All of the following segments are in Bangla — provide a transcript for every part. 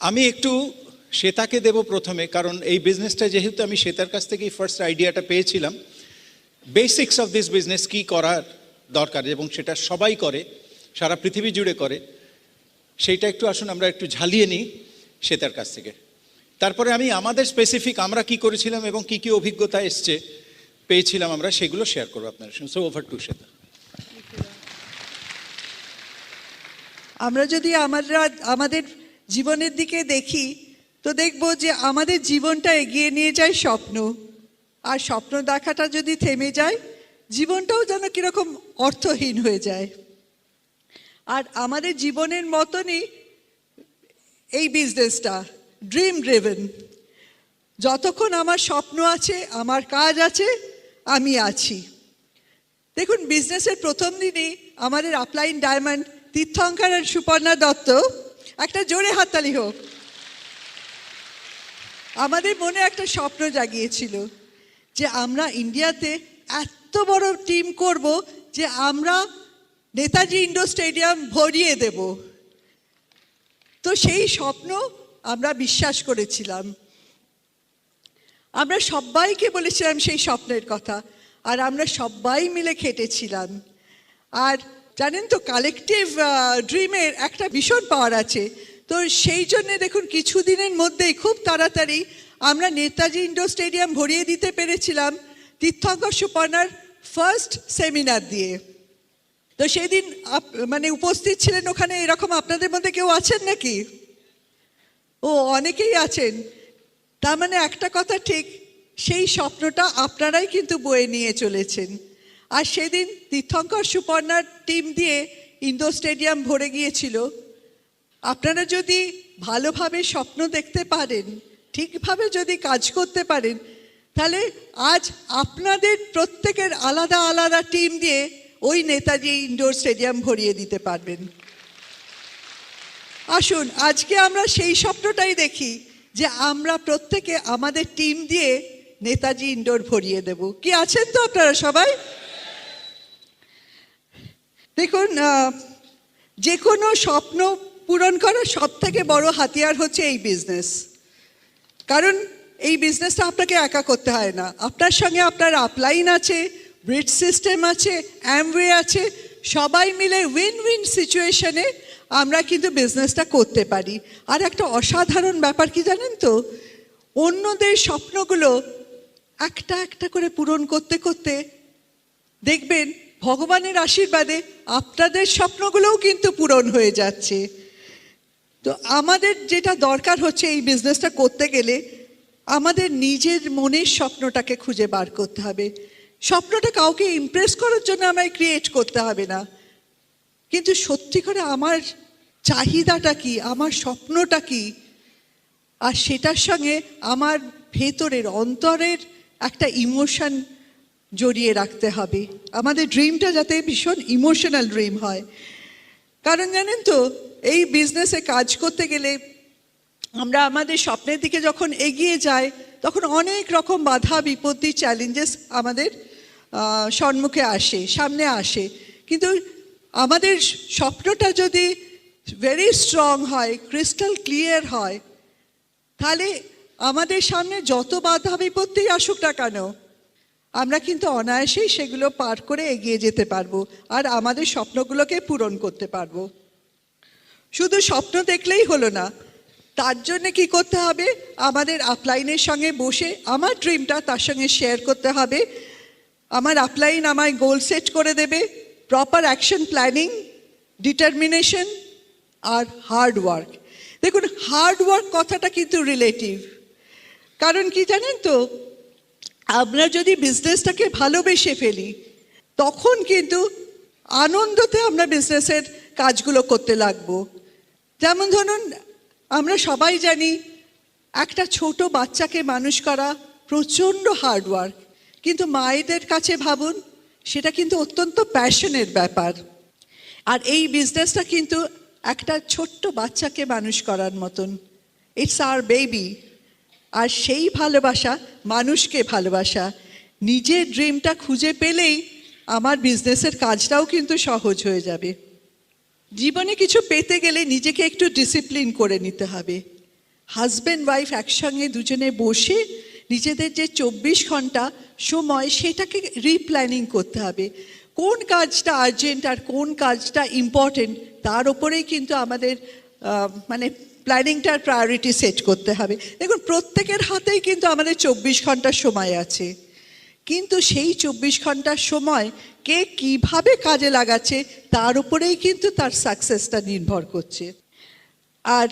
আমি একটু শ্বেতাকে দেব প্রথমে, কারণ এই বিজনেসটা যেহেতু আমি শ্বেতার কাছ থেকেই ফার্স্ট আইডিয়াটা পেয়েছিলাম, বেসিক্স অফ দিস বিজনেস কি করার দরকার এবং সেটা সবাই করে, সারা পৃথিবী জুড়ে করে, সেইটা একটু আসুন আমরা একটু ঝালিয়ে নিই শ্বেতার কাছ থেকে। তারপরে আমি আমাদের স্পেসিফিক আমরা কি করেছিলাম এবং কি কি অভিজ্ঞতা এসছে পেয়েছিলাম আমরা, সেগুলো শেয়ার করবো আপনার সঙ্গে। So over to Shweta. আমরা যদি আমাদের জীবনের দিকে দেখি তো দেখব যে আমাদের জীবনটা এগিয়ে নিয়ে যায় স্বপ্ন, আর স্বপ্ন দেখাটা যদি থেমে যায় জীবনটাও যেন কীরকম অর্থহীন হয়ে যায়। আর আমাদের জীবনের মতনই এই বিজনেসটা ড্রিম ড্রিভেন। যতক্ষণ আমার স্বপ্ন আছে, আমার কাজ আছে, আমি আছি। দেখুন, বিজনেসের প্রথম দিনই আমাদের আপলাইন ডায়মন্ড তীর্থঙ্কর আর সুপর্ণা দত্ত, একটা জোরে হাততালি হোক, আমাদের মনে একটা স্বপ্ন জাগিয়েছিল যে আমরা ইন্ডিয়াতে এত বড় টিম করব যে আমরা নেতাজি ইন্ডোর স্টেডিয়াম ভরিয়ে দেব। তো সেই স্বপ্ন আমরা বিশ্বাস করেছিলাম, আমরা সবাইকে বলেছিলাম সেই স্বপ্নের কথা, আর আমরা সবাই মিলে খেটেছিলাম। আর জানেন তো, কালেকটিভ ড্রিমের একটা ভীষণ পাওয়ার আছে। তো সেই জন্যে দেখুন, কিছুদিনের মধ্যেই খুব তাড়াতাড়ি আমরা নেতাজি ইন্ডোর স্টেডিয়াম ভরিয়ে দিতে পেরেছিলাম তীর্থঙ্কর সুপর্ণার ফার্স্ট সেমিনার দিয়ে। তো সেদিন মানে উপস্থিত ছিলেন ওখানে, এরকম আপনাদের মধ্যে কেউ আছেন নাকি? ও, অনেকেই আছেন। তার মানে একটা কথা ঠিক, সেই স্বপ্নটা আপনারাই কিন্তু বয়ে নিয়ে চলেছেন। আর সেদিন তীর্থঙ্কর সুপর্ণার টিম দিয়ে ইন্ডোর স্টেডিয়াম ভরে গিয়েছিল। আপনারা যদি ভালোভাবে স্বপ্ন দেখতে পারেন, ঠিকভাবে যদি কাজ করতে পারেন, তাহলে আজ আপনাদের প্রত্যেকের আলাদা আলাদা টিম দিয়ে ওই নেতাজি ইন্ডোর স্টেডিয়াম ভরিয়ে দিতে পারবেন। আসুন আজকে আমরা সেই স্বপ্নটাই দেখি যে আমরা প্রত্যেকে আমাদের টিম দিয়ে নেতাজি ইন্ডোর ভরিয়ে দেব। কি আছেন তো আপনারা সবাই? দেখুন, যে কোনো স্বপ্ন পূরণ করার সব থেকে বড় হাতিয়ার হচ্ছে এই বিজনেস। কারণ এই বিজনেসটা আপনাকে একা করতে হয় না, আপনার সঙ্গে আপনার আপলাইন আছে, ব্রিজ সিস্টেম আছে, অ্যামওয়ে আছে, সবাই মিলে উইন উইন সিচুয়েশনে আমরা কিন্তু বিজনেসটা করতে পারি। আর একটা অসাধারণ ব্যাপার কি জানেন তো, অন্যদের স্বপ্নগুলো একটা একটা করে পূরণ করতে করতে দেখবেন ভগবানের আশীর্বাদে আপনাদের স্বপ্নগুলোও কিন্তু পূরণ হয়ে যাচ্ছে। তো আমাদের যেটা দরকার হচ্ছে এই বিজনেসটা করতে গেলে, আমাদের নিজের মনের স্বপ্নটাকে খুঁজে বার করতে হবে। স্বপ্নটা কাউকে ইমপ্রেস করার জন্য আমায় ক্রিয়েট করতে হবে না, কিন্তু সত্যি করে আমার চাহিদাটা কি, আমার স্বপ্নটা কি, আর সেটার সঙ্গে আমার ভেতরের অন্তরের একটা ইমোশন জড়িয়ে রাখতে হবে। আমাদের ড্রিমটা যাতে ভীষণ ইমোশনাল ড্রিম হয়। কারণ জানেন তো, এই বিজনেসে কাজ করতে গেলে আমরা আমাদের স্বপ্নের দিকে যখন এগিয়ে যাই, তখন অনেক রকম বাধা বিপত্তি চ্যালেঞ্জেস আমাদের সম্মুখে আসে, সামনে আসে। কিন্তু আমাদের স্বপ্নটা যদি ভেরি স্ট্রং হয়, ক্রিস্টাল ক্লিয়ার হয়, তাহলে আমাদের সামনে যত বাধা বিপত্তি আসুক না কেন, আমরা কিন্তু অনায়াসেই সেগুলো পার করে এগিয়ে যেতে পারবো, আর আমাদের স্বপ্নগুলোকে পূরণ করতে পারবো। শুধু স্বপ্ন দেখলেই হলো না, তার জন্য কি করতে হবে, আমাদের আপলাইনের সঙ্গে বসে আমার ড্রিমটা তার সঙ্গে শেয়ার করতে হবে। আমার আপলাইন আমায় গোল সেট করে দেবে, প্রপার অ্যাকশন প্ল্যানিং, ডিটারমিনেশন আর হার্ড ওয়ার্ক। দেখুন, হার্ড ওয়ার্ক কথাটা কিন্তু রিলেটিভ। কারণ কি জানেন তো, আমরা যদি বিজনেসটাকে ভালোবেসে ফেলি, তখন কিন্তু আনন্দতে আমরা বিজনেসের কাজগুলো করতে লাগবো। যেমন ধরুন, আমরা সবাই জানি একটা ছোট বাচ্চাকে মানুষ করা প্রচণ্ড হার্ড ওয়ার্ক, কিন্তু মায়েদের কাছে ভাবুন, সেটা কিন্তু অত্যন্ত প্যাশনের ব্যাপার। আর এই বিজনেসটা কিন্তু একটা ছোট্ট বাচ্চাকে মানুষ করার মতন, ইটস আওয়ার বেবি। আর সেই ভালোবাসা, মানুষকে ভালোবাসা, নিজের ড্রিমটা খুঁজে পেলেই আমার বিজনেসের কাজটাও কিন্তু সহজ হয়ে যাবে। জীবনে কিছু পেতে গেলে নিজেকে একটু ডিসিপ্লিন করে নিতে হবে। হাজব্যান্ড ওয়াইফ একসঙ্গে দুজনে বসে নিজেদের যে 24 ঘন্টা সময় সেটাকে রিপ্ল্যানিং করতে হবে। কোন কাজটা আর্জেন্ট আর কোন কাজটা ইম্পর্টেন্ট তার ওপরেই কিন্তু আমাদের মানে প্ল্যানিংটার প্রায়োরিটি সেট করতে হবে। দেখুন প্রত্যেকের হাতেই কিন্তু আমাদের 24 ঘন্টা সময় আছে, কিন্তু সেই 24 ঘন্টার সময় কে কিভাবে কাজে লাগাচ্ছে তার উপরেই কিন্তু তার সাকসেসটা নির্ভর করছে। আর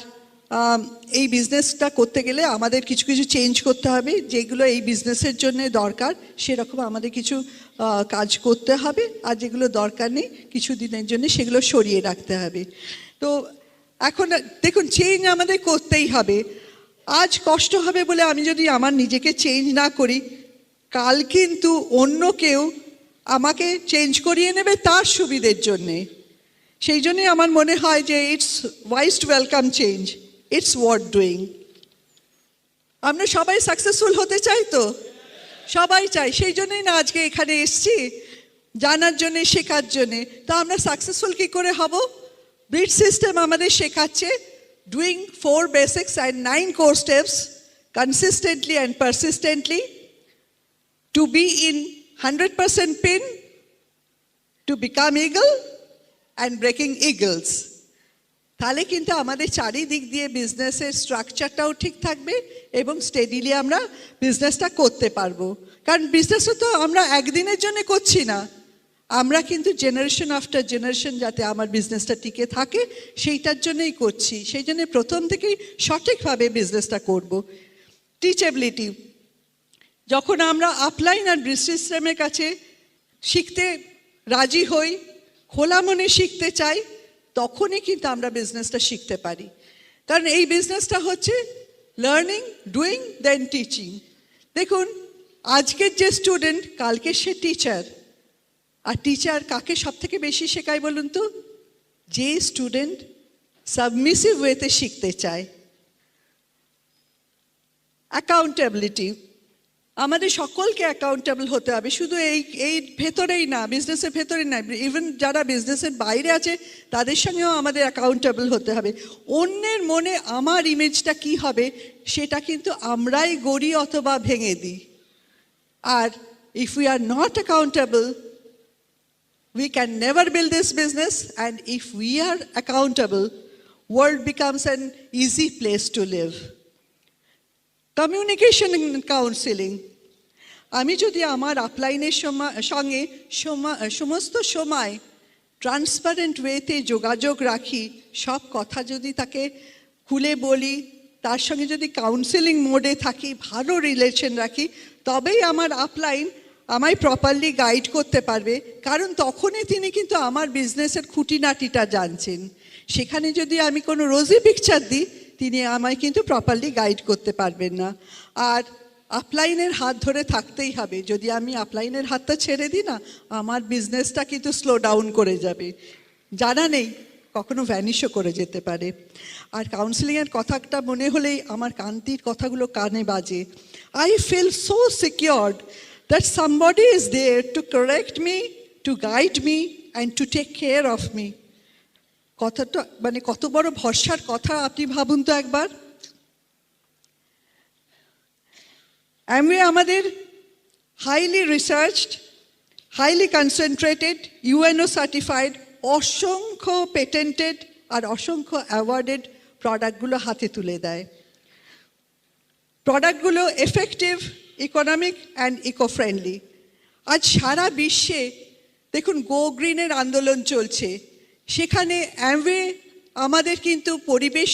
এই বিজনেসটা করতে গেলে আমাদের কিছু কিছু চেঞ্জ করতে হবে, যেগুলো এই বিজনেসের জন্য দরকার সেরকম আমাদের কিছু কাজ করতে হবে, আর যেগুলো দরকার নেই কিছু দিনের জন্য সেগুলো সরিয়ে রাখতে হবে। তো এখন দেখুন চেঞ্জ আমাদের করতেই হবে। আজ কষ্ট হবে বলে আমি যদি আমার নিজেকে চেঞ্জ না করি, কাল কিন্তু অন্য কেউ আমাকে চেঞ্জ করিয়ে নেবে তার সুবিধের জন্যে। সেই জন্যই আমার মনে হয় যে it's wise to welcome change, it's worth doing. আমরা সবাই সাকসেসফুল হতে চাই তো, সবাই চাই, সেই জন্যই না আজকে এখানে এসছি, জানার জন্যে, শেখার জন্যে। তো আমরা সাকসেসফুল কী করে হব? ব্রিজ সিস্টেম আমাদের শেখাচ্ছে doing 4 basics and 9 core steps consistently and persistently to be in 100% pin, to become eagle and breaking eagles. তাহলে কিন্তু আমাদের চারিদিক দিয়ে বিজনেসের স্ট্রাকচারটাও ঠিক থাকবে এবং স্টেডিলি আমরা বিজনেসটা করতে পারবো। কারণ বিজনেসও তো আমরা একদিনের জন্য করছি না, আমরা কিন্তু জেনারেশন আফটার জেনারেশন যাতে আমার বিজনেসটা টিকে থাকে সেইটার জন্যই করছি। সেই জন্য প্রথম থেকেই সঠিকভাবে বিজনেসটা করব। টিচেবিলিটি, যখন আমরা আপলাইন আর ব্রিজ সিস্টেমের কাছে শিখতে রাজি হই, খোলা মনে শিখতে চাই, তখনই কিন্তু আমরা বিজনেসটা শিখতে পারি। কারণ এই বিজনেসটা হচ্ছে লার্নিং, ডুইং, দেন টিচিং। দেখুন আজকের যে স্টুডেন্ট কালকে সে টিচার, আর টিচার কাকে সব থেকে বেশি শেখায় বলুন তো? যে স্টুডেন্ট সাবমিসিভ ওয়েতে শিখতে চায়। অ্যাকাউন্টেবিলিটি, আমাদের সকলকে অ্যাকাউন্টেবল হতে হবে, শুধু এই ভেতরেই না, বিজনেসের ভেতরেই না, ইভেন যারা বিজনেসের বাইরে আছে তাদের সঙ্গেও আমাদের অ্যাকাউন্টেবল হতে হবে। অন্যের মনে আমার ইমেজটা কি হবে সেটা কিন্তু আমরাই গড়ি অথবা ভেঙে দিই। আর if we are not accountable, we can never build this business, and if we are accountable, world becomes an easy place to live. Communication and counselling, আমি যদি আমার আপলাইনের সঙ্গে সমস্ত সময় ট্রান্সপারেন্ট ওয়েতে যোগাযোগ রাখি, সব কথা যদি তাকে খুলে বলি, তার সঙ্গে যদি কাউন্সেলিং মোডে থাকি, ভালো রিলেশন রাখি, তবেই আমার আপলাইন আমায় প্রপারলি গাইড করতে পারবে। কারণ তখনই তিনি কিন্তু আমার বিজনেসের খুঁটিনাটিটা জানছেন। সেখানে যদি আমি কোনো রোজি পিকচার দিই, তিনি আমায় কিন্তু প্রপারলি গাইড করতে পারবেন না। আর আপলাইনের হাত ধরে থাকতেই হবে। যদি আমি আপলাইনের হাতটা ছেড়ে দিই না, আমার বিজনেসটা কিন্তু স্লো ডাউন করে যাবে, জানা নেই কখনো ভ্যানিশও করে যেতে পারে। আর কাউন্সেলিংয়ের কথাটা মনে হলেই আমার কান্তির কথাগুলো কানে বাজে। I feel so secured that somebody is there to correct me, to guide me and to take care of me. কথাটা মানে কত বড় ভরসার কথা আপনি ভাবুন তো একবার। অ্যামওয়ে আমাদের highly researched, highly concentrated, UNO certified, অসংখ্য পেটেন্টেড আর অসংখ্য অ্যাওয়ার্ডেড প্রোডাক্টগুলো হাতে তুলে দেয়। প্রোডাক্টগুলো effective, economic and eco friendly. আজ সারা বিশ্বে দেখুন গো গ্রিনের আন্দোলন চলছে, সেখানে অ্যামওয়ে আমাদের কিন্তু পরিবেশ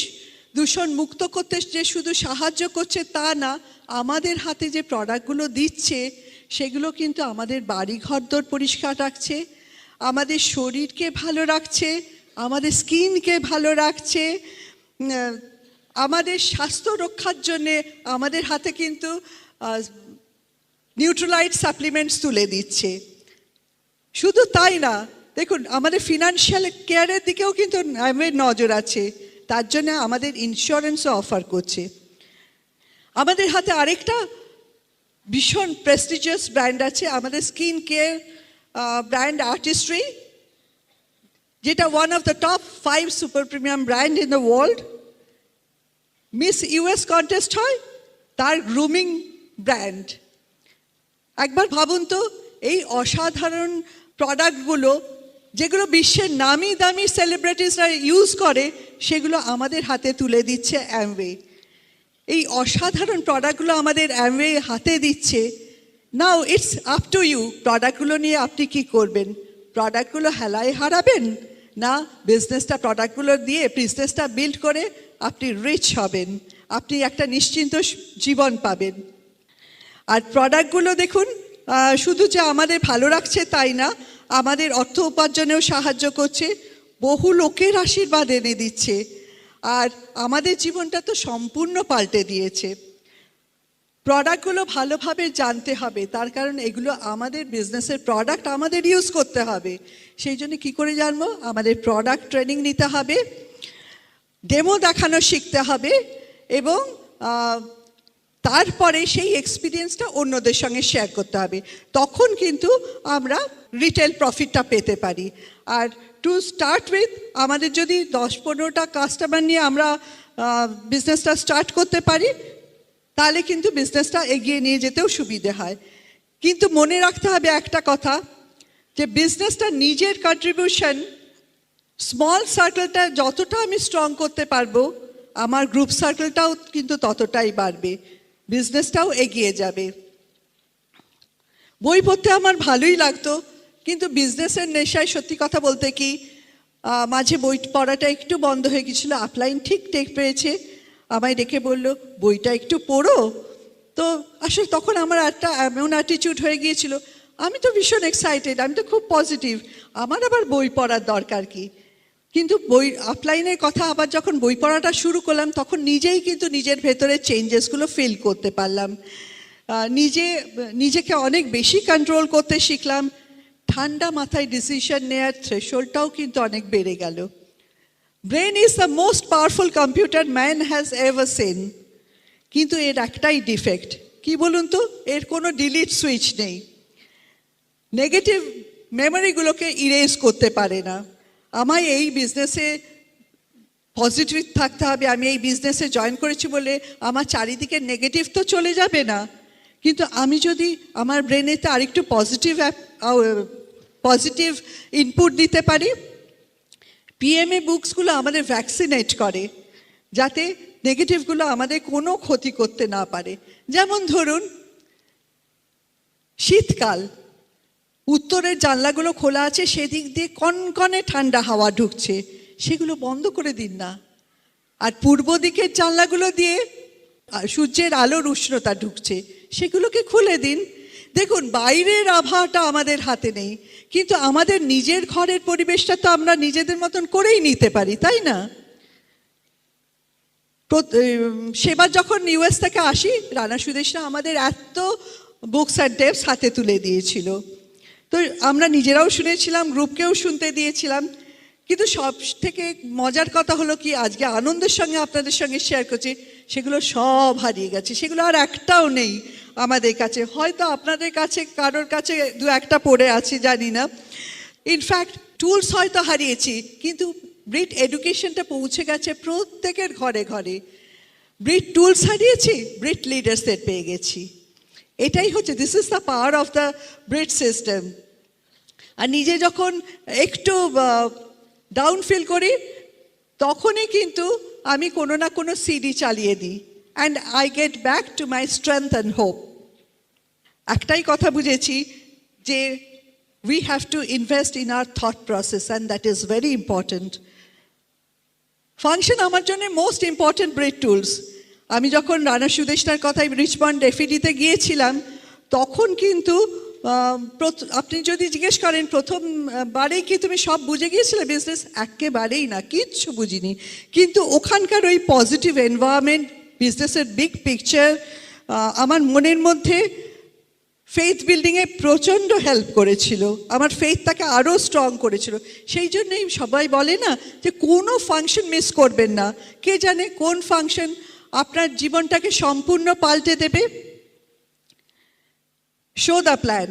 দূষণ মুক্ত করতে যে শুধু সাহায্য করছে তা না, আমাদের হাতে যে প্রোডাক্টগুলো দিচ্ছে সেগুলো কিন্তু আমাদের বাড়ি ঘরদোর পরিষ্কার রাখছে, আমাদের শরীরকে ভালো রাখছে, আমাদের স্কিনকে ভালো রাখছে, আমাদের স্বাস্থ্য রক্ষার জন্যে আমাদের হাতে কিন্তু নিউট্রালাইট সাপ্লিমেন্টস তুলে দিচ্ছে। শুধু তাই না, দেখুন আমাদের ফিনান্সিয়াল কেয়ারের দিকেও কিন্তু আমাদের নজর আছে, তার জন্য আমাদের ইন্স্যুরেন্সও অফার করছে। আমাদের হাতে আরেকটা ভীষণ প্রেস্টিজিয়াস ব্র্যান্ড আছে, আমাদের স্কিন কেয়ার ব্র্যান্ড আর্টিস্ট্রি, যেটা one of the top 5 super premium brand in the world. Miss US contest হয়, তার গ্রুমিং ব্র্যান্ড। একবার ভাবুন তো, এই অসাধারণ প্রোডাক্টগুলো যেগুলো বিশ্বের নামি দামি সেলিব্রিটিসরা ইউজ করে, সেগুলো আমাদের হাতে তুলে দিচ্ছে অ্যামওয়ে। এই অসাধারণ প্রোডাক্টগুলো আমাদের অ্যামওয়ে হাতে দিচ্ছে। Now it's up to you, প্রোডাক্টগুলো নিয়ে আপনি কি করবেন? প্রোডাক্টগুলো হেলায় হারাবেন, না বিজনেসটা প্রোডাক্টগুলো দিয়ে বিজনেসটা বিল্ড করে আপনি রিচ হবেন, আপনি একটা নিশ্চিন্ত জীবন পাবেন। আর প্রোডাক্টগুলো দেখুন, শুধু যে আমাদের ভালো রাখছে তাই না, আমাদের অর্থ উপার্জনেও সাহায্য করছে, বহু লোকের আশীর্বাদ এনে দিচ্ছে, আর আমাদের জীবনটা তো সম্পূর্ণ পাল্টে দিয়েছে। প্রোডাক্টগুলো ভালোভাবে জানতে হবে, তার কারণ এগুলো আমাদের বিজনেসের প্রোডাক্ট, আমাদের ইউজ করতে হবে। সেই জন্য কী করে জানবো? আমাদের প্রোডাক্ট ট্রেনিং নিতে হবে, ডেমো দেখানো শিখতে হবে, এবং তারপরে সেই এক্সপিরিয়েন্সটা অন্যদের সঙ্গে শেয়ার করতে হবে। তখন কিন্তু আমরা রিটেল প্রফিটটা পেতে পারি। আর টু স্টার্ট উইথ, আমাদের যদি 10-15টা কাস্টমার নিয়ে আমরা বিজনেসটা স্টার্ট করতে পারি, তাহলে কিন্তু বিজনেসটা এগিয়ে নিয়ে যেতেও সুবিধে হয়। কিন্তু মনে রাখতে হবে একটা কথা, যে বিজনেসটা নিজের কন্ট্রিবিউশন, স্মল সার্কেলটা যতটা আমি স্ট্রং করতে পারবো, আমার গ্রুপ সার্কেলটাও কিন্তু ততটাই বাড়বে, বিজনেসটাও এগিয়ে যাবে। বই পড়তে আমার ভালোই লাগতো, কিন্তু বিজনেসের নেশায় সত্যি কথা বলতে কি মাঝে বই পড়াটা একটু বন্ধ হয়ে গেছিলো। আপলাইন ঠিক টেক পেয়েছে, আমায় ডেকে বললো বইটা একটু পড়ো। তো আসলে তখন আমার একটা এমন অ্যাটিটিউড হয়ে গিয়েছিল, আমি তো ভীষণ এক্সাইটেড, আমি তো খুব পজিটিভ, আমার আবার বই পড়ার দরকার কি। কিন্তু বই আপলাইনের কথা আবার যখন বই পড়াটা শুরু করলাম, তখন নিজেই কিন্তু নিজের ভেতরে চেঞ্জেসগুলো ফিল করতে পারলাম, নিজেকে অনেক বেশি কন্ট্রোল করতে শিখলাম, ঠান্ডা মাথায় ডিসিশন নেওয়ার থ্রেশহোল্ডটাও কিন্তু অনেক বেড়ে গেল। Brain is the most powerful computer man has ever seen. কিন্তু এর একটাই ডিফেক্ট, কি বলুন তো? এর কোনো ডিলিট সুইচ নেই, নেগেটিভ মেমোরিগুলোকে ইরেজ করতে পারে না। আমায় এই বিজনেসে পজিটিভ থাকতে হবে, আমি এই বিজনেসে জয়েন করেছি বলে আমার চারিদিকে নেগেটিভ তো চলে যাবে না। কিন্তু আমি যদি আমার ব্রেনেতে আরেকটু পজিটিভ ইনপুট দিতে পারি, পিএমএ বুকসগুলো আমাদের ভ্যাকসিনেট করে, যাতে নেগেটিভগুলো আমাদের কোনো ক্ষতি করতে না পারে। যেমন ধরুন শীতকাল, উত্তরের জানলাগুলো খোলা আছে, সেদিক দিয়ে কনকনে ঠান্ডা হাওয়া ঢুকছে, সেগুলো বন্ধ করে দিন না। আর পূর্ব দিকের জানলাগুলো দিয়ে সূর্যের আলোর উষ্ণতা ঢুকছে, সেগুলোকে খুলে দিন। দেখুন, বাইরের আবহাওয়াটা আমাদের হাতে নেই, কিন্তু আমাদের নিজের ঘরের পরিবেশটা তো আমরা নিজেদের মতন করেই নিতে পারি, তাই না? সেবার যখন ইউএস থেকে আসি, রানা সুদেশরা আমাদের এত বুকস অ্যান্ড টেপস হাতে তুলে দিয়েছিল, তো আমরা নিজেরাও শুনেছিলাম, গ্রুপকেও শুনতে দিয়েছিলাম। কিন্তু সব থেকে মজার কথা হলো কি, আজকে আনন্দের সঙ্গে আপনাদের সঙ্গে শেয়ার করছি, সেগুলো সব হারিয়ে গেছে, সেগুলো আর একটাও নেই আমাদের কাছে। হয়তো আপনাদের কাছে কারোর কাছে 2-1টা পড়ে আছে, জানি না। ইনফ্যাক্ট টুলস হয়তো হারিয়েছি, কিন্তু ব্রিট এডুকেশনটা পৌঁছে গেছে প্রত্যেকের ঘরে ঘরে। ব্রিট টুলস হারিয়েছি, ব্রিট লিডার্সদের পেয়ে গেছি। এটাই হচ্ছে, this is the power of the brit system. আর নিজে যখন একটু ডাউন ফিল করি, তখনই কিন্তু আমি কোনো না কোনো সিডি চালিয়ে দিই, and I get back to my strength and hope. একটাই কথা বুঝেছি, যে we have to invest in our thought process, and that is very important. Function আমার জন্য মোস্ট ইম্পর্টেন্ট ব্রিট টুলস। আমি যখন রানা সুদেশনার কথায় রিচমন্ড এফিডিতে গিয়েছিলাম, তখন কিন্তু আপনি যদি জিজ্ঞেস করেন প্রথমবারেই কি তুমি সব বুঝে গিয়েছিলে বিজনেস, একেবারেই না, কিচ্ছু বুঝিনি। কিন্তু ওখানকার ওই পজিটিভ এনভায়রনমেন্ট, বিজনেসের বিগ পিকচার আমার মনের মধ্যে ফেথ বিল্ডিংয়ে প্রচণ্ড হেল্প করেছিল, আমার ফেথটাকে আরও স্ট্রং করেছিল। সেই জন্যই সবাই বলে না যে কোনো ফাংশন মিস করবেন না, কে জানে কোন ফাংশন আপনার জীবনটাকে সম্পূর্ণ পাল্টে দেবে। Show the plan.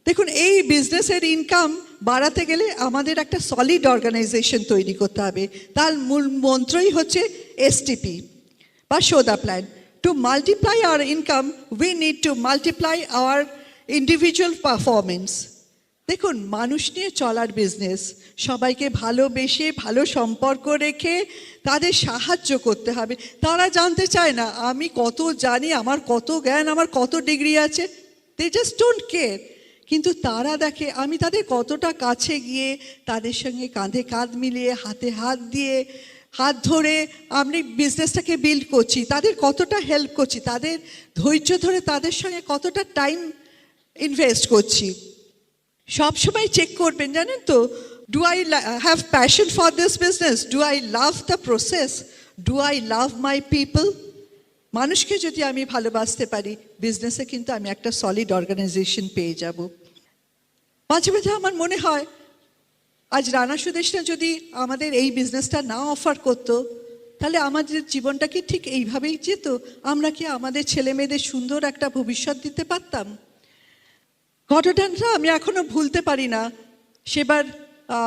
দেখুন, এই বিজনেসের ইনকাম বাড়াতে গেলে আমাদের একটা সলিড অর্গানাইজেশন তৈরি করতে হবে। তার মূল মন্ত্রই হচ্ছে এসটিপি, বা show the plan. To multiply our income, we need to multiply our individual performance. দেখুন, মানুষ নিয়ে চলার বিজনেস, সবাইকে ভালোবেসে ভালো সম্পর্ক রেখে তাদের সাহায্য করতে হবে। তারা জানতে চায় না আমি কত জানি, আমার কত জ্ঞান, আমার কত ডিগ্রি আছে, দে জাস্ট ডোন্ট কেয়ার। কিন্তু তারা দেখে আমি তাদের কতটা কাছে গিয়ে তাদের সঙ্গে কাঁধে কাঁধ মিলিয়ে হাতে হাত দিয়ে হাত ধরে আমি বিজনেসটাকে বিল্ড করছি, তাদের কতটা হেল্প করছি, তাদের ধৈর্য ধরে তাদের সঙ্গে কতটা টাইম ইনভেস্ট করছি। সবসময় চেক করবেন, জানেন তো, do I have passion for this business, do I love the process, do I love my people. মানুষকে যদি আমি ভালোবাসতে পারি, বিজনেসে কিন্তু আমি একটা সলিড অর্গানাইজেশন পেয়ে যাব। মাঝে মাঝে আমার মনে হয় আজ রানা সুদেশনা যদি আমাদের এই বিজনেসটা না অফার করতো, তাহলে আমাদের জীবনটা কি ঠিক এইভাবেই যেত? আমরা কি আমাদের ছেলে মেয়েদের সুন্দর একটা ভবিষ্যৎ দিতে পারতাম? ঘটনাটা আমি এখনো ভুলতে পারি না। সেবার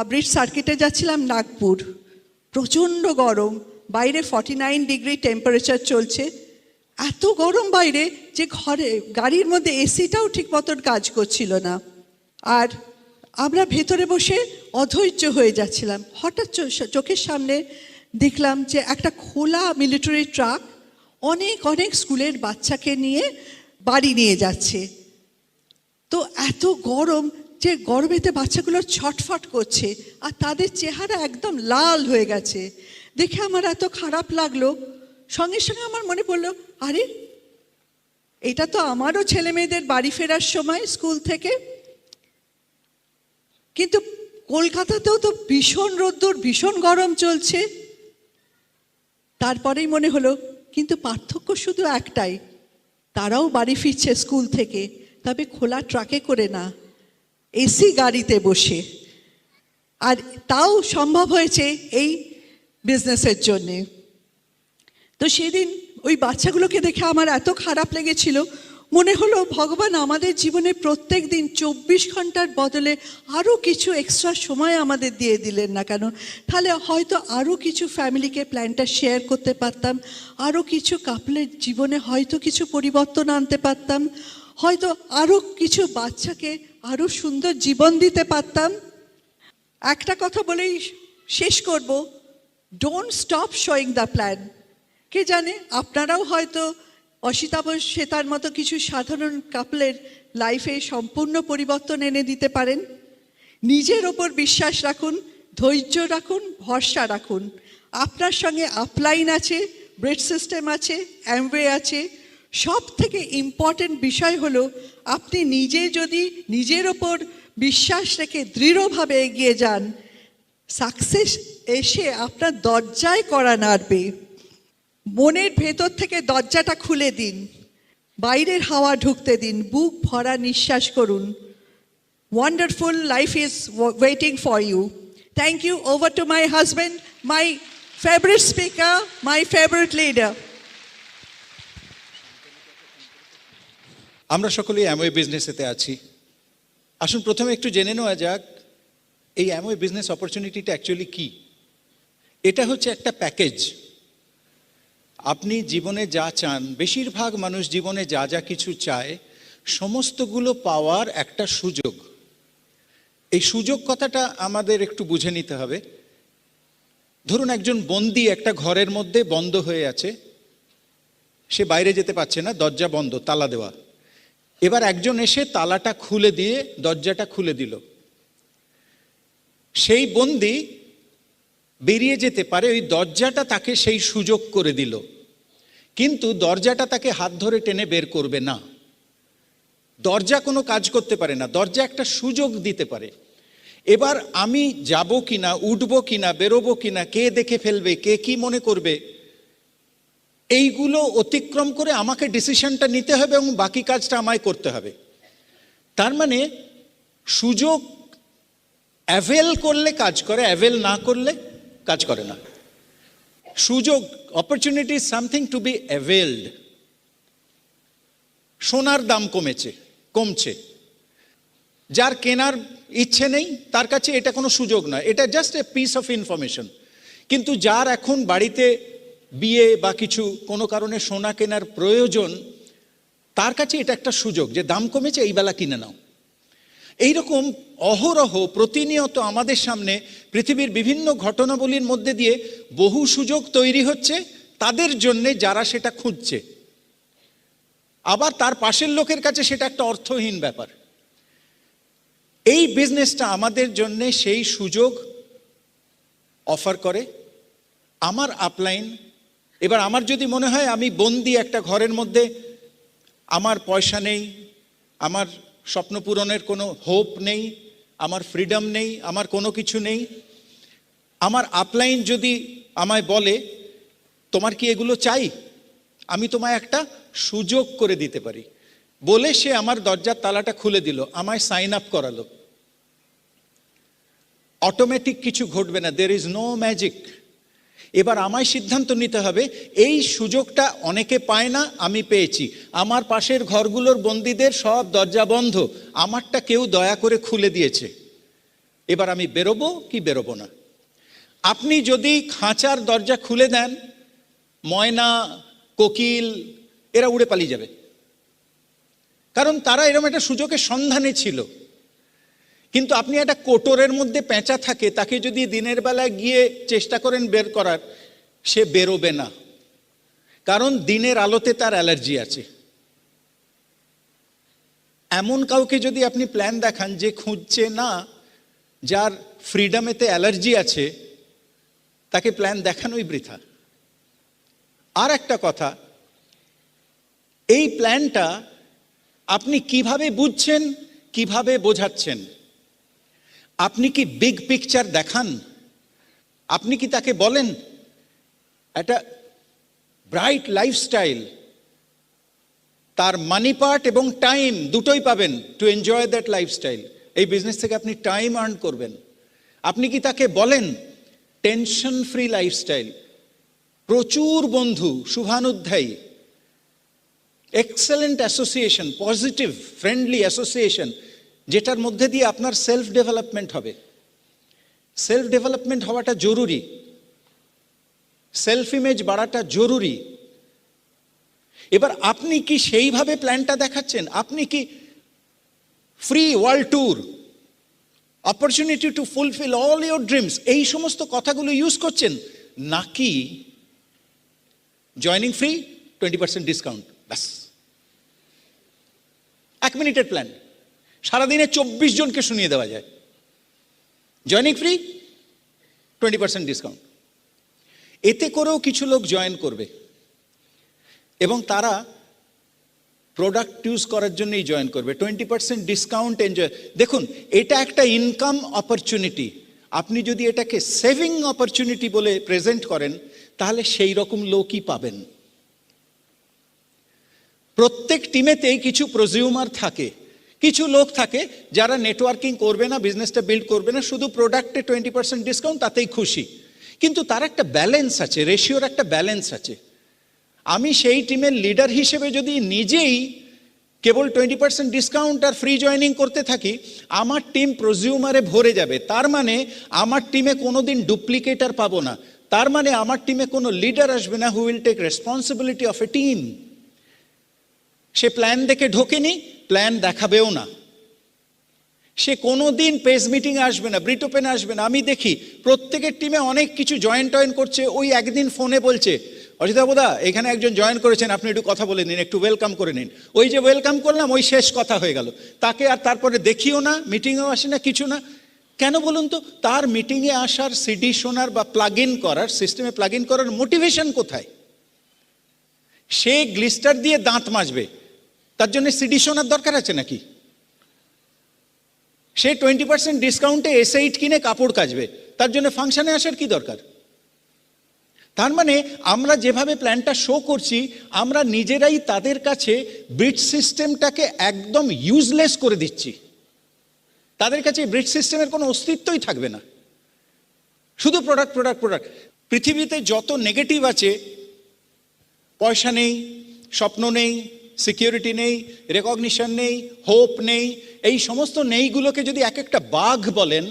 ব্রিজ সার্কিটে যাচ্ছিলাম নাগপুর, প্রচণ্ড গরম, বাইরে 49 ডিগ্রি টেম্পারেচার চলছে, এত গরম বাইরে যে ঘরে গাড়ির মধ্যে এসিটাও ঠিক মতন কাজ করছিল না। আর আমরা ভেতরে বসে অধৈর্য হয়ে যাচ্ছিলাম। হঠাৎ চোখের সামনে দেখলাম যে একটা খোলা মিলিটারি ট্রাক অনেক অনেক স্কুলের বাচ্চাকে নিয়ে বাড়ি নিয়ে যাচ্ছে। তো এত গরম যে গরমেতে বাচ্চাগুলো ছটফট করছে আর তাদের চেহারা একদম লাল হয়ে গেছে। দেখে আমার এত খারাপ লাগলো, সঙ্গে সঙ্গে আমার মনে পড়লো, আরে এটা তো আমারও ছেলে মেয়েদের বাড়ি ফেরার সময় স্কুল থেকে। কিন্তু কলকাতাতেও তো ভীষণ রোদ্দুর, ভীষণ গরম চলছে। তারপরেই মনে হলো, কিন্তু পার্থক্য শুধু একটাই, তারাও বাড়ি ফিরছে স্কুল থেকে, তবে খোলা ট্রাকে করে না, এসি গাড়িতে বসে। আর তাও সম্ভব হয়েছে এই বিজনেসের জন্যে। তো সেদিন ওই বাচ্চাগুলোকে দেখে আমার এত খারাপ লেগেছিল, মনে হলো ভগবান আমাদের জীবনে প্রত্যেক দিন 24 ঘন্টার বদলে আরও কিছু এক্সট্রা সময় আমাদের দিয়ে দিলেন না কেন? তাহলে হয়তো আরও কিছু ফ্যামিলিকে প্ল্যানটা শেয়ার করতে পারতাম, আরও কিছু কাপলের জীবনে হয়তো কিছু পরিবর্তন আনতে পারতাম, হয়তো আরও কিছু বাচ্চাকে আরও সুন্দর জীবন দিতে পারতাম। একটা কথা বলেই শেষ করব, don't stop showing the plan. কে জানে আপনারাও হয়তো অসিতাভ শ্বেতার মতো কিছু সাধারণ কাপলের লাইফে সম্পূর্ণ পরিবর্তন এনে দিতে পারেন। নিজের ওপর বিশ্বাস রাখুন, ধৈর্য রাখুন, ভরসা রাখুন। আপনার সঙ্গে আপলাইন আছে, ব্রেড সিস্টেম আছে, অ্যামওয়ে আছে। সব থেকে ইম্পর্টেন্ট বিষয় হলো আপনি নিজে যদি নিজের ওপর বিশ্বাস রেখে দৃঢ়ভাবে এগিয়ে যান, সাকসেস এসে আপনার দরজায় কড়া নাড়বে। মনের ভেতর থেকে দরজাটা খুলে দিন, বাইরের হাওয়া ঢুকতে দিন, বুক ভরা নিঃশ্বাস করুন। Wonderful life is waiting for you. Thank you. Over to my husband, my favourite speaker, my favourite leader. আমরা সকলেই অ্যামওয়ে বিজনেসেতে আছি। আসুন প্রথমে একটু জেনে নেওয়া যাক এই অ্যামওয়ে বিজনেস অপরচুনিটিটা অ্যাকচুয়ালি কি। এটা হচ্ছে একটা প্যাকেজ। আপনি জীবনে যা চান, বেশিরভাগ মানুষ জীবনে যা যা কিছু চায়, সমস্তগুলো পাওয়ার একটা সুযোগ। এই সুযোগ কথাটা আমাদের একটু বুঝে নিতে হবে। ধরুন একজন বন্দী একটা ঘরের মধ্যে বন্ধ হয়ে আছে, সে বাইরে যেতে পারছে না, দরজা বন্ধ, তালা দেওয়া। এবার একজন এসে তালাটা খুলে দিয়ে দরজাটা খুলে দিল। সেই বন্দী বেরিয়ে যেতে পারে, ওই দরজাটা তাকে সেই সুযোগ করে দিল, কিন্তু দরজাটা তাকে হাত ধরে টেনে বের করবে না। দরজা কোনো কাজ করতে পারে না, দরজা একটা সুযোগ দিতে পারে। এবার আমি যাব কিনা, উঠবো কিনা, বেরোবো কিনা, কে দেখে ফেলবে, কে কি মনে করবে, এইগুলো অতিক্রম করে আমাকে ডিসিশনটা নিতে হবে এবং বাকি কাজটা আমায় করতে হবে। তার মানে সুযোগ অ্যাভেল করলে কাজ করে, অ্যাভেল না করলে কাজ করে না। সুযোগ, opportunity is something to be availed. সোনার দাম কমছে, যার কেনার ইচ্ছে নেই তার কাছে এটা কোনো সুযোগ নয়, এটা just a piece of information. কিন্তু যার এখন বাড়িতে বিয়ে বা কিছু কোনো কারণে সোনা কেনার প্রয়োজন, তার কাছে এটা একটা সুযোগ যে দাম কমেছে, এই বেলা কিনে নাও। এইরকম অহরহ প্রতিনিয়ত আমাদের সামনে পৃথিবীর বিভিন্ন ঘটনাবলীর মধ্যে দিয়ে বহু সুযোগ তৈরি হচ্ছে তাদের জন্যে যারা সেটা খুঁজছে। আবার তার পাশের লোকের কাছে সেটা একটা অর্থহীন ব্যাপার। এই বিজনেসটা আমাদের জন্যে সেই সুযোগ অফার করে। আমার আপলাইন, এবার আমার যদি মনে হয় আমি বন্দি একটা ঘরের মধ্যে, আমার পয়সা নেই, আমার স্বপ্ন পূরণের কোনো হোপ নেই, আমার ফ্রিডম নেই, আমার কোনো কিছু নেই, আমার আপলাইন যদি আমায় বলে তোমার কি এগুলো চাই, আমি তোমায় একটা সুযোগ করে দিতে পারি, বলে সে আমার দরজার তালাটা খুলে দিল, আমায় সাইন আপ করালো। অটোমেটিক কিছু ঘটবে না, দের ইজ নো ম্যাজিক। এবার আমায় সিদ্ধান্ত নিতে হবে, এই সুযোগটা অনেকে পায় না, আমি পেয়েছি। আমার পাশের ঘরগুলোর বন্দীদের সব দরজা বন্ধ, আমারটা কেউ দয়া করে খুলে দিয়েছে, এবার আমি বেরোবো কি বেরোবো না। আপনি যদি খাঁচার দরজা খুলে দেন, ময়না, কোকিল এরা উড়ে পালিয়ে যাবে, কারণ তারা এরকম একটা সুযোগের সন্ধানে ছিল। কিন্তু আপনি একটা কোটরের মধ্যে পেঁচা থাকে, তাকে যদি দিনের বেলা গিয়ে চেষ্টা করেন বের করার, সে বেরোবে না, কারণ দিনের আলোতে তার অ্যালার্জি আছে। এমন কাউকে যদি আপনি প্ল্যান দেখান যে খুঁজছে না, যার ফ্রিডমেতে অ্যালার্জি আছে, তাকে প্ল্যান দেখানোই বৃথা। আর একটা কথা, এই প্ল্যানটা আপনি কিভাবে বুঝছেন, কিভাবে বোঝাচ্ছেন? আপনি কি বিগ পিকচার দেখান? আপনি কি তাকে বলেন একটা ব্রাইট লাইফস্টাইল, তার মানি পার্ট এবং টাইম দুটোই পাবেন টু এনজয় দ্যাট লাইফস্টাইল, এই বিজনেস থেকে আপনি টাইম আর্ন করবেন। আপনি কি তাকে বলেন টেনশন ফ্রি লাইফস্টাইল, প্রচুর বন্ধু, শুভানুধ্যায়ী, excellent association, positive friendly association, যেটার মধ্যে দিয়ে আপনার সেলফ ডেভেলপমেন্ট হবে। সেলফ ডেভেলপমেন্ট হওয়াটা জরুরি, সেলফ ইমেজ বাড়াটা জরুরি। এবার আপনি কি সেইভাবে প্ল্যানটা দেখাচ্ছেন? আপনি কি free world tour, opportunity to fulfil all your dreams, এই সমস্ত কথাগুলো ইউজ করছেন, নাকি জয়নিং ফ্রি, 20% ডিসকাউন্ট, ব্যাস 1 মিনিটের প্ল্যান, সারাদিনে 24 জনকে শুনিয়ে দেওয়া যায়, জয়নিং ফ্রি, 20% ডিসকাউন্ট। এতে করেও কিছু লোক জয়েন করবে এবং তারা প্রোডাক্ট ইউজ করার জন্যই জয়েন করবে। 20% ডিসকাউন্ট এনজয়, দেখুন এটা একটা ইনকাম অপরচুনিটি। আপনি যদি এটাকে সেভিং অপরচুনিটি বলে প্রেজেন্ট করেন, তাহলে সেই রকম লোকই পাবেন। প্রত্যেক টিমেতেই কিছু প্রজিউমার থাকে, কিছু লোক থাকে যারা নেটওয়ার্কিং করবে না, বিজনেসটা বিল্ড করবে না, শুধু প্রোডাক্টে 20% ডিসকাউন্ট, তাতেই খুশি। কিন্তু তার একটা ব্যালেন্স আছে, রেশিওর একটা ব্যালেন্স আছে। আমি সেই টিমের লিডার হিসেবে যদি নিজেই কেবল 20% ডিসকাউন্ট আর ফ্রি জয়েনিং করতে থাকি, আমার টিম প্রজিউমারে ভরে যাবে। তার মানে আমার টিমে কোনোদিন ডুপ্লিকেটার পাবো না, তার মানে আমার টিমে কোনো লিডার আসবে না who will take responsibility of a team. সে প্ল্যান দেখে ঢোকেনি, প্ল্যান দেখাবেও না। সে কোনোদিন পেজ মিটিংয়ে আসবে না, ব্রিট ওপেনে আসবে না। আমি দেখি প্রত্যেকের টিমে অনেক কিছু জয়েন করছে, ওই একদিন ফোনে বলছে, অজিতাবুদা এখানে একজন জয়েন করেছেন, আপনি একটু কথা বলে নিন, একটু ওয়েলকাম করে নিন। ওই যে ওয়েলকাম করলাম, ওই শেষ কথা হয়ে গেল, তাকে আর তারপরে দেখিও না, মিটিংয়েও আসে না, কিছু না। কেন বলুন তো? তার মিটিংয়ে আসার, সিডি শোনার বা প্লাগ ইন করার, সিস্টেমে প্লাগ ইন করার মোটিভেশন কোথায়? সে গ্লিস্টার দিয়ে দাঁত মাজবে, তার জন্য সিডি শোনার দরকার আছে নাকি? সে 20% ডিসকাউন্টে S8 কিনে কাপড় কাচবে, তার জন্য ফাংশনে আসার কি দরকার? তার মানে আমরা যেভাবে প্ল্যানটা শো করছি, আমরা নিজেরাই তাদের কাছে ব্রিজ সিস্টেমটাকে একদম ইউজলেস করে দিচ্ছি। তাদের কাছে ব্রিজ সিস্টেমের কোনো অস্তিত্বই থাকবে না, শুধু প্রোডাক্ট প্রোডাক্ট প্রোডাক্ট। পৃথিবীতে যত নেগেটিভ আছে, পয়সা নেই, স্বপ্ন নেই, সিকিউরিটি নেই, রেকগনিশন নেই, হোপ নেই, এই সমস্ত নেইগুলোকে যদি এক একটা বাঘ বলেন,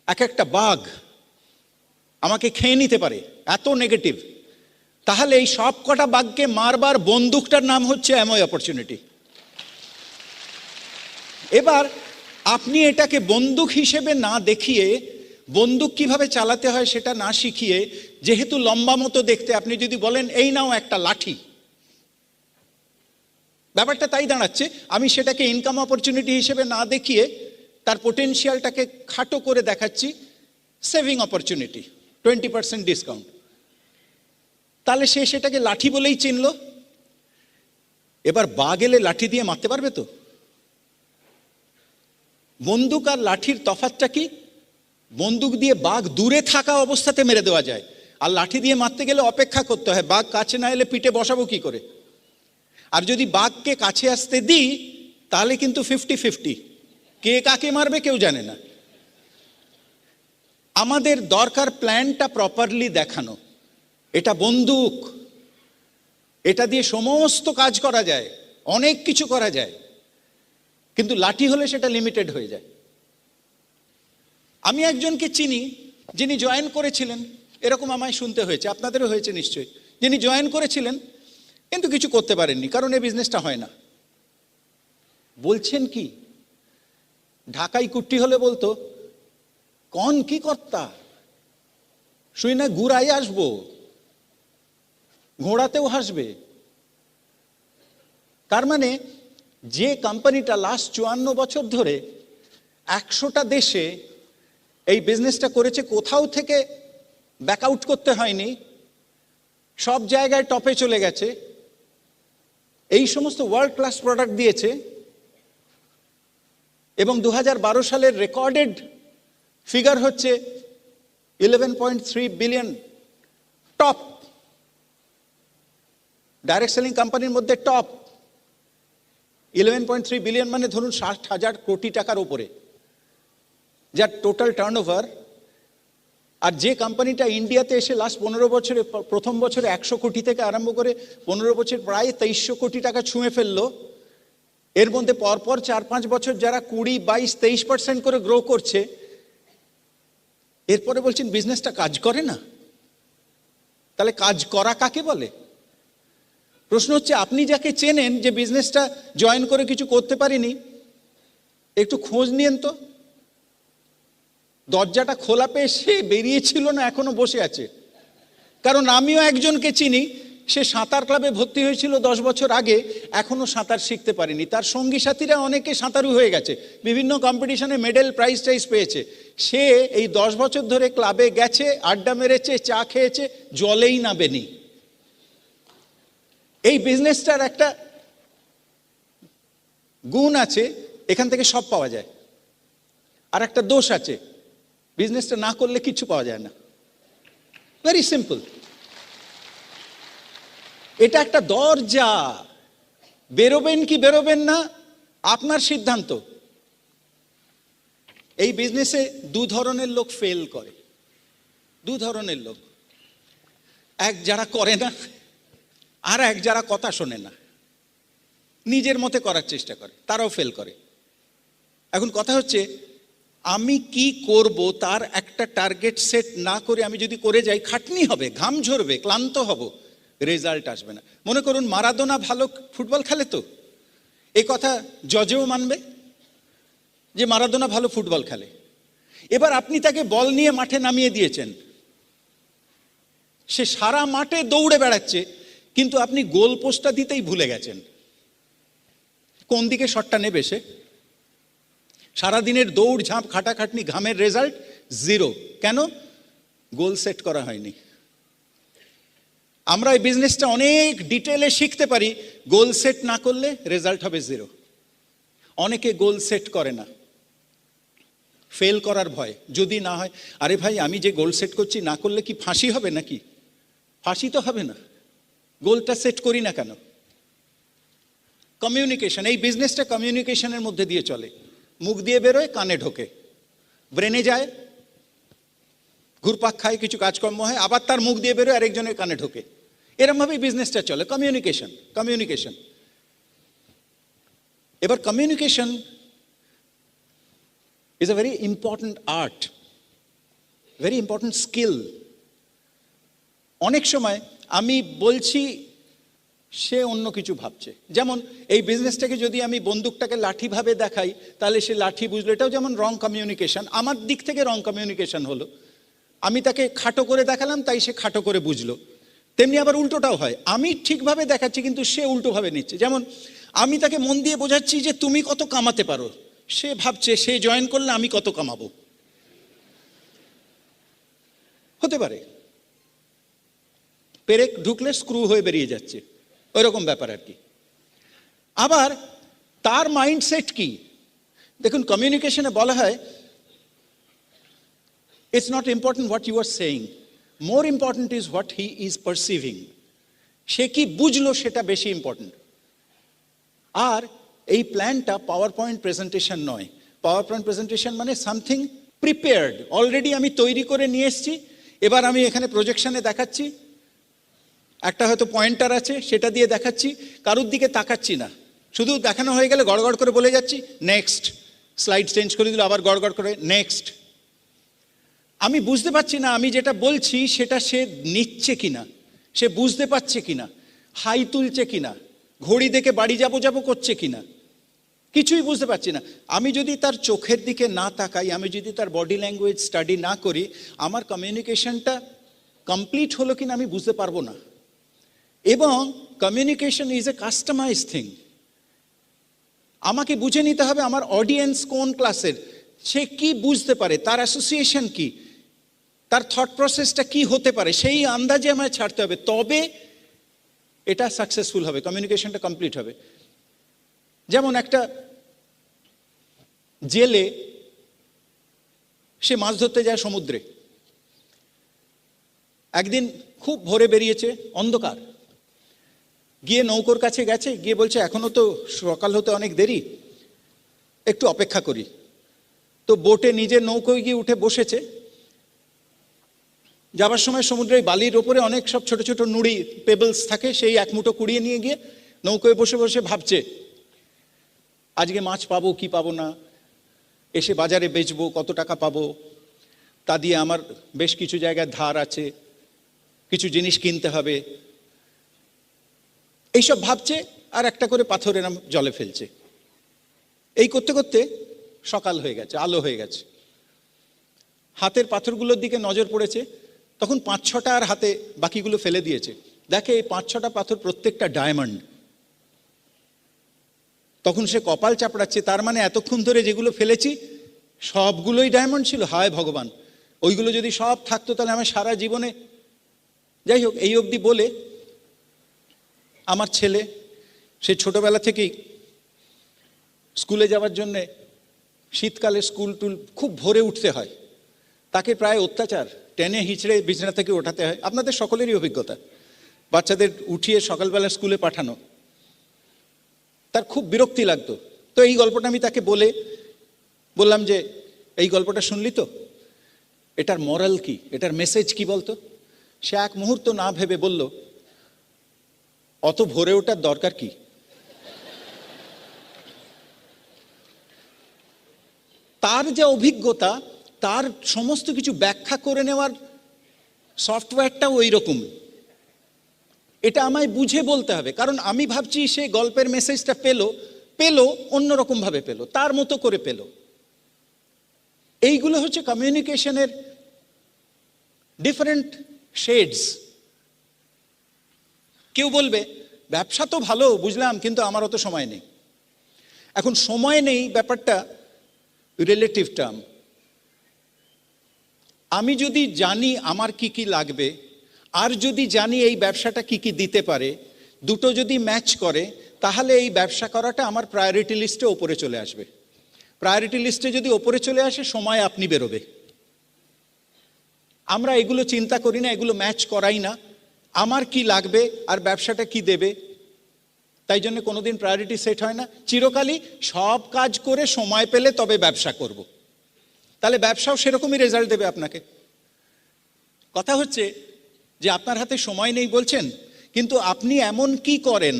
এক একটা বাঘ আমাকে খেয়ে নিতে পারে, এত নেগেটিভ। তাহলে এই সব কটা বাঘকে মারবার বন্দুকটার নাম হচ্ছে অ্যামওয়ে অপরচুনিটি। এবার আপনি এটাকে বন্দুক হিসেবে না দেখিয়ে, বন্দুক কিভাবে চালাতে হয় সেটা না শিখিয়ে, যেহেতু লম্বা মতো দেখতে, আপনি যদি বলেন এই নাও একটা লাঠি, ব্যাপারটা তাই দাঁড়াচ্ছে। আমি সেটাকে ইনকাম অপরচুনিটি হিসেবে না দেখিয়ে তার পোটেনশিয়ালটাকে খাটো করে দেখাচ্ছি সেভিং অপরচুনিটি, 20% ডিসকাউন্ট। তাহলে সে সেটাকে লাঠি বলেই চিনল। এবার বাঘ এলে লাঠি দিয়ে মারতে পারবে তো? বন্দুক আর লাঠির তফাৎটা কি? বন্দুক দিয়ে বাঘ দূরে থাকা অবস্থাতে মেরে দেওয়া যায়, আর লাঠি দিয়ে মারতে গেলে অপেক্ষা করতে হয়। বাঘ কাছে না এলে পিঠে বসাবো কি করে? আর যদি বাঘকে কাছে আসতে দিই তাহলে কিন্তু 50-50, কে কাকে মারবে কেউ জানে না। আমাদের দরকার প্ল্যানটা প্রপারলি দেখানো। এটা বন্দুক, এটা দিয়ে সমস্ত কাজ করা যায়, অনেক কিছু করা যায়, কিন্তু লাঠি হলে সেটা লিমিটেড হয়ে যায়। আমি একজনকে চিনি যিনি জয়েন করেছিলেন, এরকম আমায় শুনতে হয়েছে, আপনাদেরও হয়েছে নিশ্চয়ই, যিনি জয়েন করেছিলেন কিন্তু কিছু করতে পারেননি, কারণ এই বিজনেসটা হয় না। বলছেন কি, ঢাকাই কুট্টি হলে বলতো কন কি কর্তা, শুই না ঘুরাই আসবো, ঘোড়াতেও হাসবে। তার মানে যে কোম্পানিটা লাস্ট 54 বছর ধরে 100টা দেশে এই বিজনেসটা করেছে, কোথাও থেকে ব্যাক আউট করতে হয়নি, সব জায়গায় টপে চলে গেছে, এই সমস্ত ওয়ার্ল্ড ক্লাস প্রোডাক্ট দিয়েছে, এবং 2012 সালের রেকর্ডেড ফিগার হচ্ছে 11.3 বিলিয়ন, টপ ডাইরেক্ট সেলিং কোম্পানির মধ্যে টপ। 11.3 বিলিয়ন মানে ধরুন 60,000 কোটি টাকার উপরে যার টোটাল টার্নওভার। আর যে কোম্পানিটা ইন্ডিয়াতে এসে লাস্ট 15 বছরে, প্রথম বছরে 100 কোটি থেকে আরম্ভ করে 15 বছর প্রায় 2300 কোটি টাকা ছুঁয়ে ফেললো, এর মধ্যে পরপর 4-5 বছর যারা 20, 22, 23% করে গ্রো করছে, এরপরে বলছেন বিজনেসটা কাজ করে না। তাহলে কাজ করা কাকে বলে? প্রশ্ন হচ্ছে, আপনি যাকে চেনেন যে বিজনেসটা জয়েন করে কিছু করতে পারিনি, একটু খোঁজ নিয়েন তো। দরজাটা খোলা পেয়ে সে বেরিয়েছিল না, এখনো বসে আছে। কারণ আমিও একজনকে চিনি, সে সাঁতার ক্লাবে ভর্তি হয়েছিল 10 বছর আগে, এখনো সাঁতার শিখতে পারেনি। তার সঙ্গী সাথীরা অনেকে সাঁতারু হয়ে গেছে, বিভিন্ন কম্পিটিশনে মেডেল প্রাইজ টাইজ পেয়েছে। সে এই 10 বছর ধরে ক্লাবে গেছে, আড্ডা মেরেছে, চা খেয়েছে, জলেই নামেনি। এই বিজনেসটার একটা গুণ আছে, এখান থেকে সব পাওয়া যায়। আর একটা দোষ আছে, বিজনেসটা না করলে কিছু পাওয়া যায় না। Very simple. এটা একটা দরজা, বেরোবেন কি বেরোবেন না আপনার সিদ্ধান্ত। এই বিজনেসে 2 ধরনের লোক ফেল করে, 2 ধরনের লোক। এক যারা করে না, আর এক যারা কথা শোনে না, নিজের মতে করার চেষ্টা করে, তারাও ফেল করে। এখন কথা হচ্ছে, আমি কি করব তার একটা টার্গেট সেট না করে আমি যদি করে যাই, খাটনি হবে, ঘাম ঝরবে, ক্লান্ত হব, রেজাল্ট আসবে না। মনে করুন মারাদোনা ভালো ফুটবল খেলে, তো এই কথা জজেও মানবে যে মারাদোনা ভালো ফুটবল খেলে। এবার আপনি তাকে বল নিয়ে মাঠে নামিয়ে দিয়েছেন, সে সারা মাঠে দৌড়ে বেড়াচ্ছে, কিন্তু আপনি গোল পোস্টটা দিতেই ভুলে গেছেন। কোন দিকে শটটা নেবে সে? সারাদিনের দৌড় ঝাঁপ খাটাখাটনি ঘামের রেজাল্ট 0। কেন? গোল সেট করা হয়নি। আমরা এই বিজনেসটা অনেক ডিটেলে শিখতে পারি, গোল সেট না করলে রেজাল্ট হবে 0। অনেকে গোল সেট করে না, ফেল করার ভয়, যদি না হয়। আরে ভাই, আমি যে গোল সেট করছি, না করলে কি ফাঁসি হবে নাকি? ফাঁসি তো হবে না, গোলটা সেট করি না কেন? কমিউনিকেশন, এই বিজনেসটা কমিউনিকেশনের মধ্যে দিয়ে চলে। মুখ দিয়ে বেরোয়, কানে ঢোকে, ব্রেনে যায়, ঘুরপাক খায়, কিছু কাজকর্ম হয়, আবার তার মুখ দিয়ে বেরোয়, আরেকজনের কানে ঢোকে। এরমভাবেই বিজনেসটা চলে, কমিউনিকেশন, কমিউনিকেশন। এবার communication is a very important art, very important skill. অনেক সময় আমি বলছি, সে অন্য কিছু ভাবছে। যেমন এই বিজনেসটাকে যদি আমি বন্দুকটাকে লাঠিভাবে দেখাই, তাহলে সে লাঠি বুঝলো, এটাও যেমন রং কমিউনিকেশন, আমার দিক থেকে রং কমিউনিকেশন হলো। আমি তাকে খাটো করে দেখালাম, তাই সে খাটো করে বুঝলো। তেমনি আবার উল্টোটাও হয়, আমি ঠিকভাবে দেখাচ্ছি কিন্তু সে উল্টোভাবে নিচ্ছে। যেমন আমি তাকে মন দিয়ে বোঝাচ্ছি যে তুমি কত কামাতে পারো, সে ভাবছে সে জয়েন করলে আমি কত কামাবো। হতে পারে পেরেক ঢুকলে স্ক্রু হয়ে বেরিয়ে যাচ্ছে, ওইরকম ব্যাপার আর কি। আবার তার মাইন্ডসেট কি, দেখুন কমিউনিকেশনে বলা হয় it's not important what you are saying, more important is what he is perceiving. সে কি বুঝলো সেটা বেশি ইম্পর্টেন্ট। আর এই প্ল্যানটা পাওয়ার পয়েন্ট প্রেজেন্টেশন নয়। পাওয়ার পয়েন্ট প্রেজেন্টেশন মানে সামথিং প্রিপেয়ার্ড, অলরেডি আমি তৈরি করে নিয়ে এসেছি, এবার আমি এখানে প্রজেকশনে দেখাচ্ছি, একটা হয়তো পয়েন্টার আছে সেটা দিয়ে দেখাচ্ছি, কারুর দিকে তাকাচ্ছি না, শুধু দেখানো হয়ে গেলে গড়গড় করে বলে যাচ্ছি নেক্সট, স্লাইড চেঞ্জ করে দিল, আবার গড়গড় করে নেক্সট। আমি বুঝতে পারছি না আমি যেটা বলছি সেটা সে নিচ্ছে কিনা, সে বুঝতে পারছে কিনা, হাই তুলছে কিনা, ঘড়ি দেখে বাড়ি যাবো করছে কিনা, কিছুই বুঝতে পারছি না। আমি যদি তার চোখের দিকে না তাকাই, আমি যদি তার বডি ল্যাঙ্গুয়েজ স্টাডি না করি, আমার কমিউনিকেশনটা কমপ্লিট হলো কিনা আমি বুঝতে পারবো না। এবং communication is a customize thing. আমাকে বুঝে নিতে হবে আমার অডিয়েন্স কোন ক্লাসের, সে কি বুঝতে পারে, তার অ্যাসোসিয়েশন কি, তার থট প্রসেসটা কি হতে পারে, সেই আন্দাজে আমায় ছাড়তে হবে, তবে এটা সাকসেসফুল হবে, কমিউনিকেশনটা কমপ্লিট হবে। যেমন একটা জেলে, সে মাছ ধরতে যায় সমুদ্রে, একদিন খুব ভোরে বেরিয়েছে, অন্ধকার, গিয়ে নৌকোর কাছে গেছে, গিয়ে বলছে এখনো তো সকাল হতে অনেক দেরি, একটু অপেক্ষা করি। তো বোটে নিজের নৌকোয় গিয়ে উঠে বসেছে, যাবার সময় সমুদ্রের বালির ওপরে অনেক সব ছোট ছোট নুড়ি পেবলস থাকে, সেই এক মুঠো কুড়িয়ে নিয়ে গিয়ে নৌকোয় বসে বসে ভাবছে আজকে মাছ পাবো কি পাবো না, এসে বাজারে বেচবো কত টাকা পাবো, তা দিয়ে আমার বেশ কিছু জায়গায় ধার আছে, কিছু জিনিস কিনতে হবে, এইসব ভাবছে, আর একটা করে পাথর এরম জলে ফেলছে। এই করতে করতে সকাল হয়ে গেছে, আলো হয়ে গেছে, হাতের পাথরগুলোর দিকে নজর পড়েছে, তখন 5-6টা আর হাতে বাকিগুলো ফেলে দিয়েছে, দেখে এই 5-6টা পাথর প্রত্যেকটা ডায়মন্ড। তখন সে কপাল চাপড়াচ্ছে, তার মানে এতক্ষণ ধরে যেগুলো ফেলেছি সবগুলোই ডায়মন্ড ছিল, হায় ভগবান, ওইগুলো যদি সব থাকতো তাহলে আমার সারা জীবনে। যাই হোক, এই অবধি বলে আমার ছেলে, সে ছোটবেলা থেকেই স্কুলে যাওয়ার জন্যে শীতকালে স্কুল টুল খুব ভোরে উঠতে হয়, তাকে প্রায় অত্যাচার, টেনে হিঁচড়ে বিছানা থেকে ওঠাতে হয়। আপনাদের সকলেরই অভিজ্ঞতা, বাচ্চাদের উঠিয়ে সকালবেলা স্কুলে পাঠানো, তার খুব বিরক্তি লাগতো। তো এই গল্পটা আমি তাকে বললাম যে এই গল্পটা শুনলি তো, এটার মরাল কি, এটার মেসেজ কি বলতো? সে এক মুহূর্ত না ভেবে বলল, অত ভোরে ওঠার দরকার কি? তার যে অভিজ্ঞতা, তার সমস্ত কিছু ব্যাখ্যা করে নেওয়ার সফটওয়্যারটাও ওই রকম। এটা আমায় বুঝে বলতে হবে, কারণ আমি ভাবছি সে গল্পের মেসেজটা পেলো অন্যরকম ভাবে পেলো, তার মতো করে পেলো। এইগুলো হচ্ছে কমিউনিকেশনের ডিফারেন্ট শেডস। কেউ বলবে ব্যবসা তো ভালো বুঝলাম, কিন্তু আমার অত সময় নেই। এখন সময় নেই ব্যাপারটা রিলেটিভ টার্ম। আমি যদি জানি আমার কি কি লাগবে, আর যদি জানি এই ব্যবসাটা কি কি দিতে পারে, দুটো যদি ম্যাচ করে, তাহলে এই ব্যবসা করাটা আমার প্রায়োরিটি লিস্টে ওপরে চলে আসবে। প্রায়োরিটি লিস্টে যদি ওপরে চলে আসে, সময় আপনি বেরোবে। আমরা এগুলো চিন্তা করি না, এগুলো ম্যাচ করাই না, আমার কি লাগবে আর ব্যবসাটা কি দেবে, তাই জন্য কোনোদিন প্রায়োরিটি সেট হয় না। চিরকালই সব কাজ করে সময় পেলে তবে ব্যবসা করব, তাহলে ব্যবসাও সেরকমই রেজাল্ট দেবে আপনাকে। কথা হচ্ছে যে আপনার হাতে সময় নেই বলছেন, কিন্তু আপনি এমন কি করেন,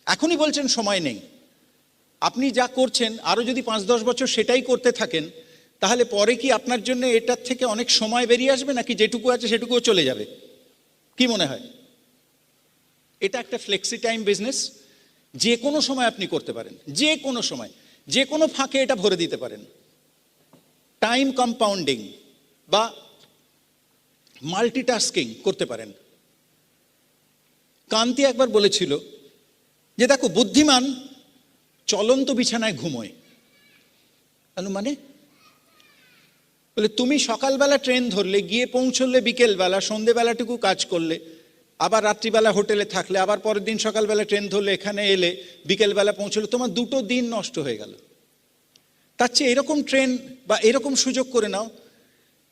এখনই বলছেন সময় নেই, আপনি যা করছেন আরো যদি 5-10 বছর সেটাই করতে থাকেন, তাহলে পরে কি আপনার জন্য এটার থেকে অনেক সময় বেরিয়ে আসবে, নাকি যেটুকু আছে সেটুকুও চলে যাবে? কি মনে হয়? এটা একটা ফ্লেক্সি টাইম বিজনেস, যে কোনো সময় আপনি করতে পারেন, যে কোনো সময়, যে কোনো ফাঁকে এটা ভরে দিতে পারেন। টাইম কম্পাউন্ডিং বা মাল্টিটাস্কিং করতে পারেন। কান্তি একবার বলেছিল যে দেখো, বুদ্ধিমান চলন্ত বিছানায় ঘুমোয়। মানে বলে তুমি সকালবেলা ট্রেন ধরলে, গিয়ে পৌঁছলে বিকেলবেলা, সন্ধেবেলাটুকু কাজ করলে, আবার রাত্রিবেলা হোটেলে থাকলে, আবার পরের দিন সকালবেলা ট্রেন ধরলে, এখানে এলে, বিকেলবেলা পৌঁছলে, তোমার 2 দিন নষ্ট হয়ে গেল। তার চেয়ে এরকম ট্রেন বা এরকম সুযোগ করে নাও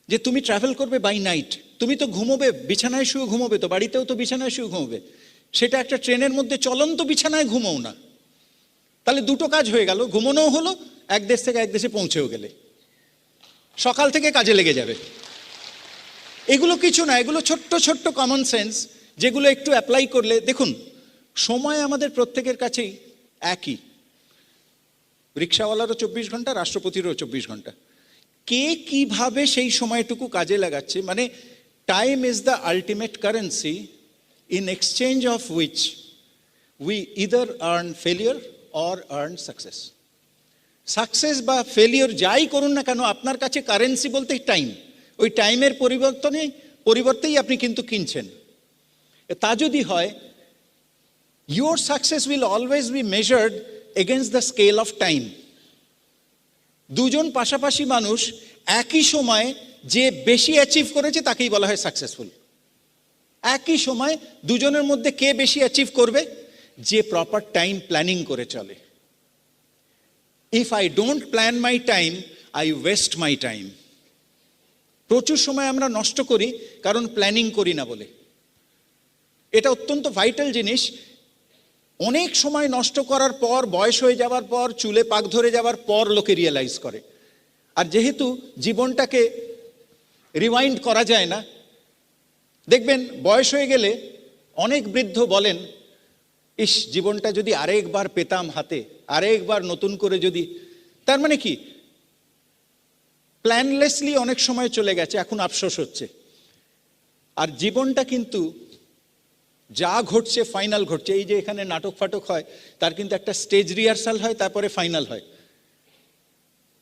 যে তুমি ট্রাভেল করবে বাই নাইট। তুমি তো ঘুমোবে, বিছানায় শুয়ে ঘুমোবে, তো বাড়িতেও তো বিছানায় শুয়ে ঘুমোবে, সেটা একটা ট্রেনের মধ্যে চলন্ত বিছানায় ঘুমোও না। তাহলে 2 কাজ হয়ে গেল, ঘুমোনোও হলো, এক দেশ থেকে এক দেশে পৌঁছেও গেলে, সকাল থেকে কাজে লেগে যাবে। এগুলো কিছু না, এগুলো ছোট্ট ছোট্ট কমন সেন্স, যেগুলো একটু অ্যাপ্লাই করলে দেখুন, সময় আমাদের প্রত্যেকের কাছেই একই। রিক্সাওয়ালারও 24 ঘন্টা, রাষ্ট্রপতিরও 24 ঘন্টা। কে কিভাবে সেই সময়টুকু কাজে লাগাচ্ছে, মানে time is the ultimate currency in exchange of which we either earn failure or earn success. Success বা ফেলিওর যাই করুন না কেন, আপনার কাছে কারেন্সি বলতে টাইম। ওই টাইমের পরিবর্তেই আপনি কিন্তু কিনছেন। তা যদি হয়, your success will always be measured against the scale of time. দুজন পাশাপাশি মানুষ একই সময় যে বেশি অ্যাচিভ করেছে তাকেই বলা হয় সাকসেসফুল। একই সময় দুজনের মধ্যে কে বেশি অ্যাচিভ করবে? যে প্রপার টাইম প্ল্যানিং করে চলে। If I don't plan my time, I West my time. প্রচুর সময় আমরা নষ্ট করি কারণ প্ল্যানিং করি না বলে। এটা অত্যন্ত ভাইটাল জিনিস। অনেক সময় নষ্ট করার পর, বয়স হয়ে যাওয়ার পর, চুলে পাক ধরে যাওয়ার পর লোকে রিয়েলাইজ করে। আর যেহেতু জীবনটাকে রিওয়াইন্ড করা যায় না, দেখবেন বয়স হয়ে গেলে অনেক বৃদ্ধ বলেন, ইস, জীবনটা যদি আরেকবার পেতাম হাতে, আরেকবার নতুন করে যদি। তার মানে কি, প্ল্যানলেসলি অনেক সময় চলে গেছে, এখন আফসোস হচ্ছে। আর জীবনটা কিন্তু যা ঘটছে ফাইনাল ঘটছে। এই যে এখানে নাটক ফাটক হয়, তার কিন্তু একটা স্টেজ রিহার্সাল হয়, তারপরে ফাইনাল হয়।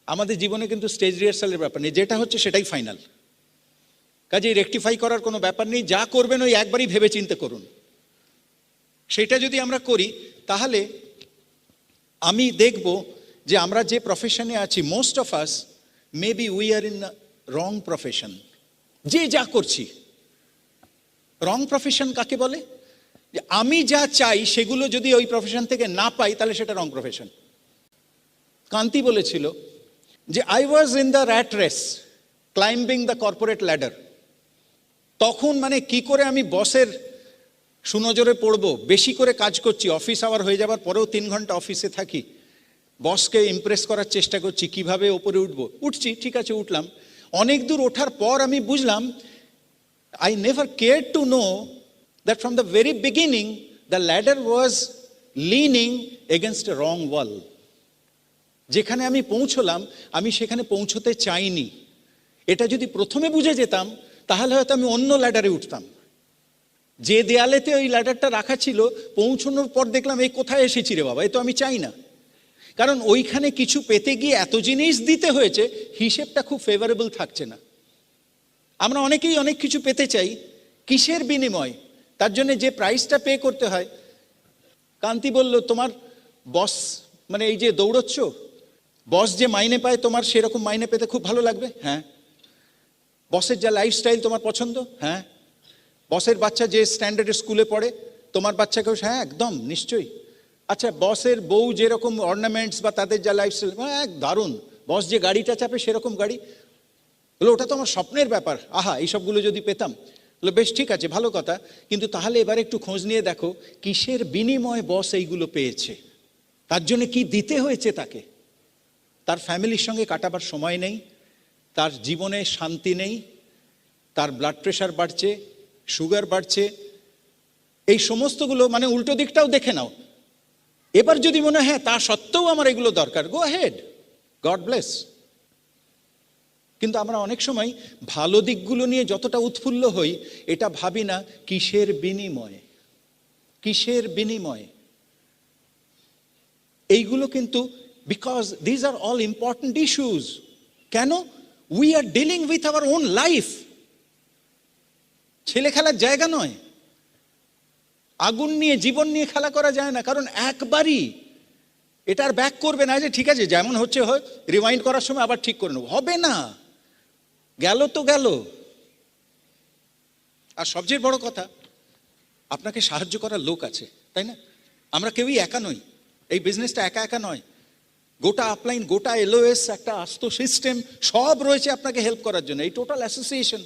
আমাদের জীবনে কিন্তু স্টেজ রিহার্সালের ব্যাপার নেই, যেটা হচ্ছে সেটাই ফাইনাল। কাজেই রেকটিফাই করার কোনো ব্যাপার নেই। যা করবেন ওই একবারই ভেবে চিন্তে করুন। সেটা যদি আমরা করি, তাহলে আমি দেখব যে আমরা যে প্রফেশনে আছি, most of us maybe we are in wrong profession. যে যা করছি, রং প্রফেশন কাকে বলে? যে আমি যা চাই সেগুলো যদি ওই প্রফেশন থেকে না পাই, তাহলে সেটা রং প্রফেশন। কান্তি বলেছিল যে I was in the rat race climbing the corporate ladder. তখন মানে কি করে আমি বসের সুনজরে পড়বো, বেশি করে কাজ করছি, অফিস আওয়ার হয়ে যাবার পরেও 3 ঘন্টা অফিসে থাকি, বসকে ইমপ্রেস করার চেষ্টা করছি, কিভাবে ওপরে উঠছি, ঠিক আছে উঠলাম। অনেক দূর ওঠার পর আমি বুঝলাম, I never cared to know that from the very beginning the ladder was leaning against a wrong wall. যেখানে আমি পৌঁছলাম, আমি সেখানে পৌঁছতে চাইনি। এটা যদি প্রথমে বুঝে যেতাম, তাহলে হয়তো আমি অন্য ল্যাডারে উঠতাম। যে দেয়ালেতে ওই ল্যাডারটা রাখা ছিল, পৌঁছানোর পর দেখলাম এই কোথায় এসেছি রে বাবা, এ তো আমি চাই না। কারণ ওইখানে কিছু পেতে গিয়ে এত জিনিস দিতে হয়েছে, হিসেবটা খুব ফেভারেবল থাকছে না। আমরা অনেকেই অনেক কিছু পেতে চাই, কিসের বিনিময়? তার জন্য যে প্রাইসটা পে করতে হয়। কান্তি বলল, তোমার বস, মানে এই যে দৌড়চ্ছ, বস যে মাইনে পায়, তোমার সেরকম মাইনে পেতে খুব ভালো লাগবে? হ্যাঁ। বসের যা লাইফস্টাইল তোমার পছন্দ? হ্যাঁ। বসের বাচ্চা যে স্ট্যান্ডার্ডের স্কুলে পড়ে, তোমার বাচ্চাকেও? হ্যাঁ, একদম নিশ্চয়ই। আচ্ছা, বসের বউ যেরকম অর্নামেন্টস বা তাদের যা লাইফস্টাইল, হ্যাঁ দারুণ। বস যে গাড়িটা চাপে সেরকম গাড়ি, বলে ওটা তো আমার স্বপ্নের ব্যাপার, আহা এইসবগুলো যদি পেতাম। বলে বেশ ঠিক আছে, ভালো কথা, কিন্তু তাহলে এবার একটু খোঁজ নিয়ে দেখো কিসের বিনিময়ে বস এইগুলো পেয়েছে, তার জন্য কি দিতে হয়েছে তাকে। তার ফ্যামিলির সঙ্গে কাটাবার সময় নেই, তার জীবনে শান্তি নেই, তার ব্লাড প্রেশার বাড়ছে, সুগার বাড়ছে, এই সমস্তগুলো মানে উল্টো দিকটাও দেখে নাও। এবার যদি মনে হয়, হ্যাঁ তা সত্ত্বেও আমার এগুলো দরকার, গো হেড, গড ব্লেস। কিন্তু আমরা অনেক সময় ভালো দিকগুলো নিয়ে যতটা উৎফুল্ল হই, এটা ভাবি না কিসের বিনিময়ে, কিসের বিনিময়ে। এইগুলো কিন্তু because these are all important issues. কেন? We are dealing with our own life. ছেলে খেলার জায়গা নয়। আগুন নিয়ে, জীবন নিয়ে খেলা করা যায় না, কারণ একবারই এটা আর ব্যাক করবে না যে ঠিক আছে যেমন হচ্ছে হয়, রিমাইন্ড করার সময় আবার ঠিক করে নেবো, হবে না। গেল তো গেল। আর সবচেয়ে বড় কথা, আপনাকে সাহায্য করার লোক আছে, তাই না? আমরা কেউই একা নই, এই বিজনেসটা একা একা নয়। গোটা আপলাইন, গোটা এলওএস, একটা আস্ত সিস্টেম সব রয়েছে আপনাকে হেল্প করার জন্য। এই টোটাল অ্যাসোসিয়েশন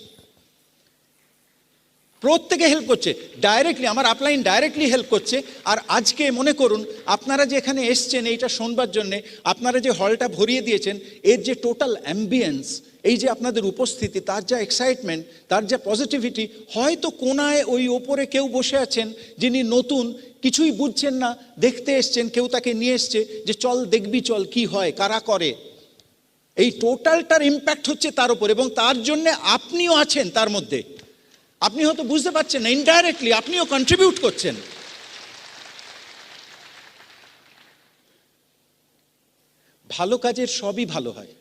প্রত্যেকে হেল্প করছে ডাইরেক্টলি, আমার আপলাইন ডাইরেক্টলি হেল্প করছে। আর আজকে মনে করুন আপনারা যে এখানে এসছেন এইটা শোনবার জন্যে, আপনারা যে হলটা ভরিয়ে দিয়েছেন, এর যে টোটাল অ্যাম্বিয়েন্স, এই যে আপনাদের উপস্থিতি, তার যা এক্সাইটমেন্ট, তার যা পজিটিভিটি, হয়তো কোনায় ওই ওপরে কেউ বসে আছেন যিনি নতুন, কিছুই বুঝছেন না, দেখতে এসছেন, কেউ তাকে নিয়ে এসছে যে চল দেখবি, চল কি হয়, কারা করে। এই টোটালটার ইম্প্যাক্ট হচ্ছে তার উপর, এবং তার জন্যে আপনিও আছেন তার মধ্যে। আপনি হয়তো বুঝতে পারছেন না, ইনডাইরেক্টলি আপনিও কন্ট্রিবিউট করছেন। ভালো কাজের সবই ভালো হয়,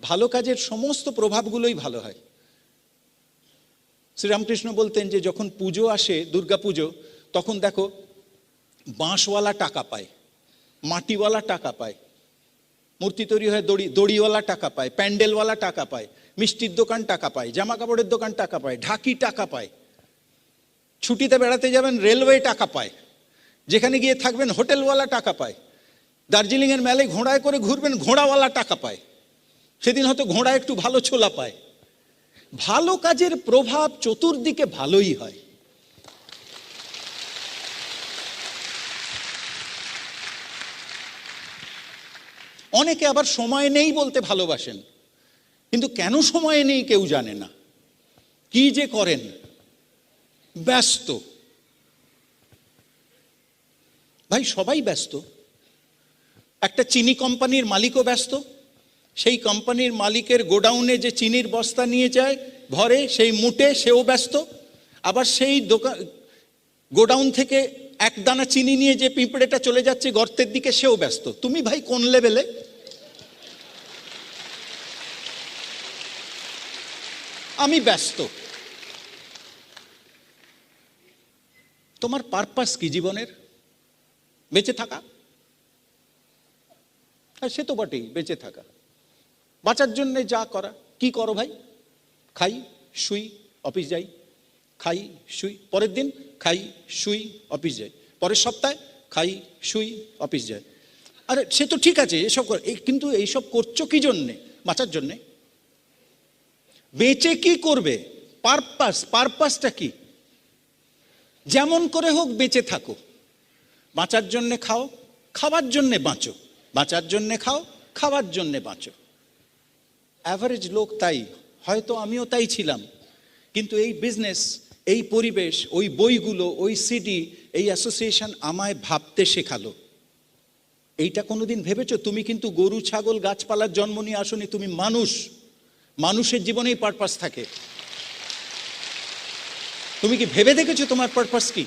ভালো কাজের সমস্ত প্রভাবগুলোই ভালো হয়। শ্রীরামকৃষ্ণ বলতেন যে যখন পুজো আসে, দুর্গা পুজো, তখন দেখো বাঁশওয়ালা টাকা পায়, মাটিওয়ালা টাকা পায়, মূর্তি তৈরি হয় দড়িওয়ালা টাকা পায়, প্যান্ডেলওয়ালা টাকা পায়, মিষ্টির দোকান টাকা পায়, জামা কাপড়ের দোকান টাকা পায়, ঢাকি টাকা পায়, ছুটিতে বেড়াতে যাবেন রেলওয়ে টাকা পায়, যেখানে গিয়ে থাকবেন হোটেলওয়ালা টাকা পায়, দার্জিলিংয়ের মেলায় ঘোড়ায় করে ঘুরবেন ঘোড়াওয়ালা টাকা পায়, সেদিন হয়তো ঘোড়া একটু ভালো ছোলা পায়। ভালো কাজের প্রভাব চতুর্দিকে ভালোই হয়। অনেকে আবার সময় নেই বলতে ভালোবাসেন, কিন্তু কেন সময় নেই কেউ জানে না। কি যে করেন, ব্যস্ত। ভাই সবাই ব্যস্ত। একটা চিনি কোম্পানির মালিকও ব্যস্ত, সেই কোম্পানির মালিকের গোডাউনে যে চিনির বস্তা নিয়ে যায় ঘরে, সেই মুটে সেও ব্যস্ত। আবার সেই দোকান গোডাউন থেকে এক দানা চিনি নিয়ে যে পিঁপড়েটা চলে যাচ্ছে গর্তের দিকে, সেও ব্যস্ত। তুমি ভাই কোন লেভেলে? আমি ব্যস্ত। তোমার পারপাস কি জীবনের? বেঁচে থাকা। আর সে তো বটেই, বেঁচে থাকা। বাঁচার জন্যে যা করা, কি করো ভাই? খাই, শুই, অফিস যাই, খাই, শুই, পরের দিন খাই, শুই, অফিস যাই, পরের সপ্তাহে খাই, শুই, অফিস যাই। আরে সে তো ঠিক আছে এসব কর, কিন্তু এইসব করছো কি জন্যে? বাঁচার জন্যে। বেঁচে কি করবে? পারপাসটা কি? যেমন করে হোক বেঁচে থাকো। বাঁচার জন্যে খাও, খাওয়ার জন্যে বাঁচো, বাঁচার জন্যে খাও, খাওয়ার জন্যে বাঁচো। অ্যাভারেজ লোক তাই, হয়তো আমিও তাই ছিলাম। কিন্তু এই বিজনেস, এই পরিবেশ, ওই বইগুলো, ওই সিডি, এই অ্যাসোসিয়েশন আমায় ভাবতে শেখালো। এইটা কোনোদিন ভেবেছো? তুমি কিন্তু গরু, ছাগল, গাছপালার জন্ম নিয়ে আসোনি, তুমি মানুষ। মানুষের জীবনেই পারপাস থাকে। তুমি কি ভেবে দেখেছো তোমার পারপাস কি?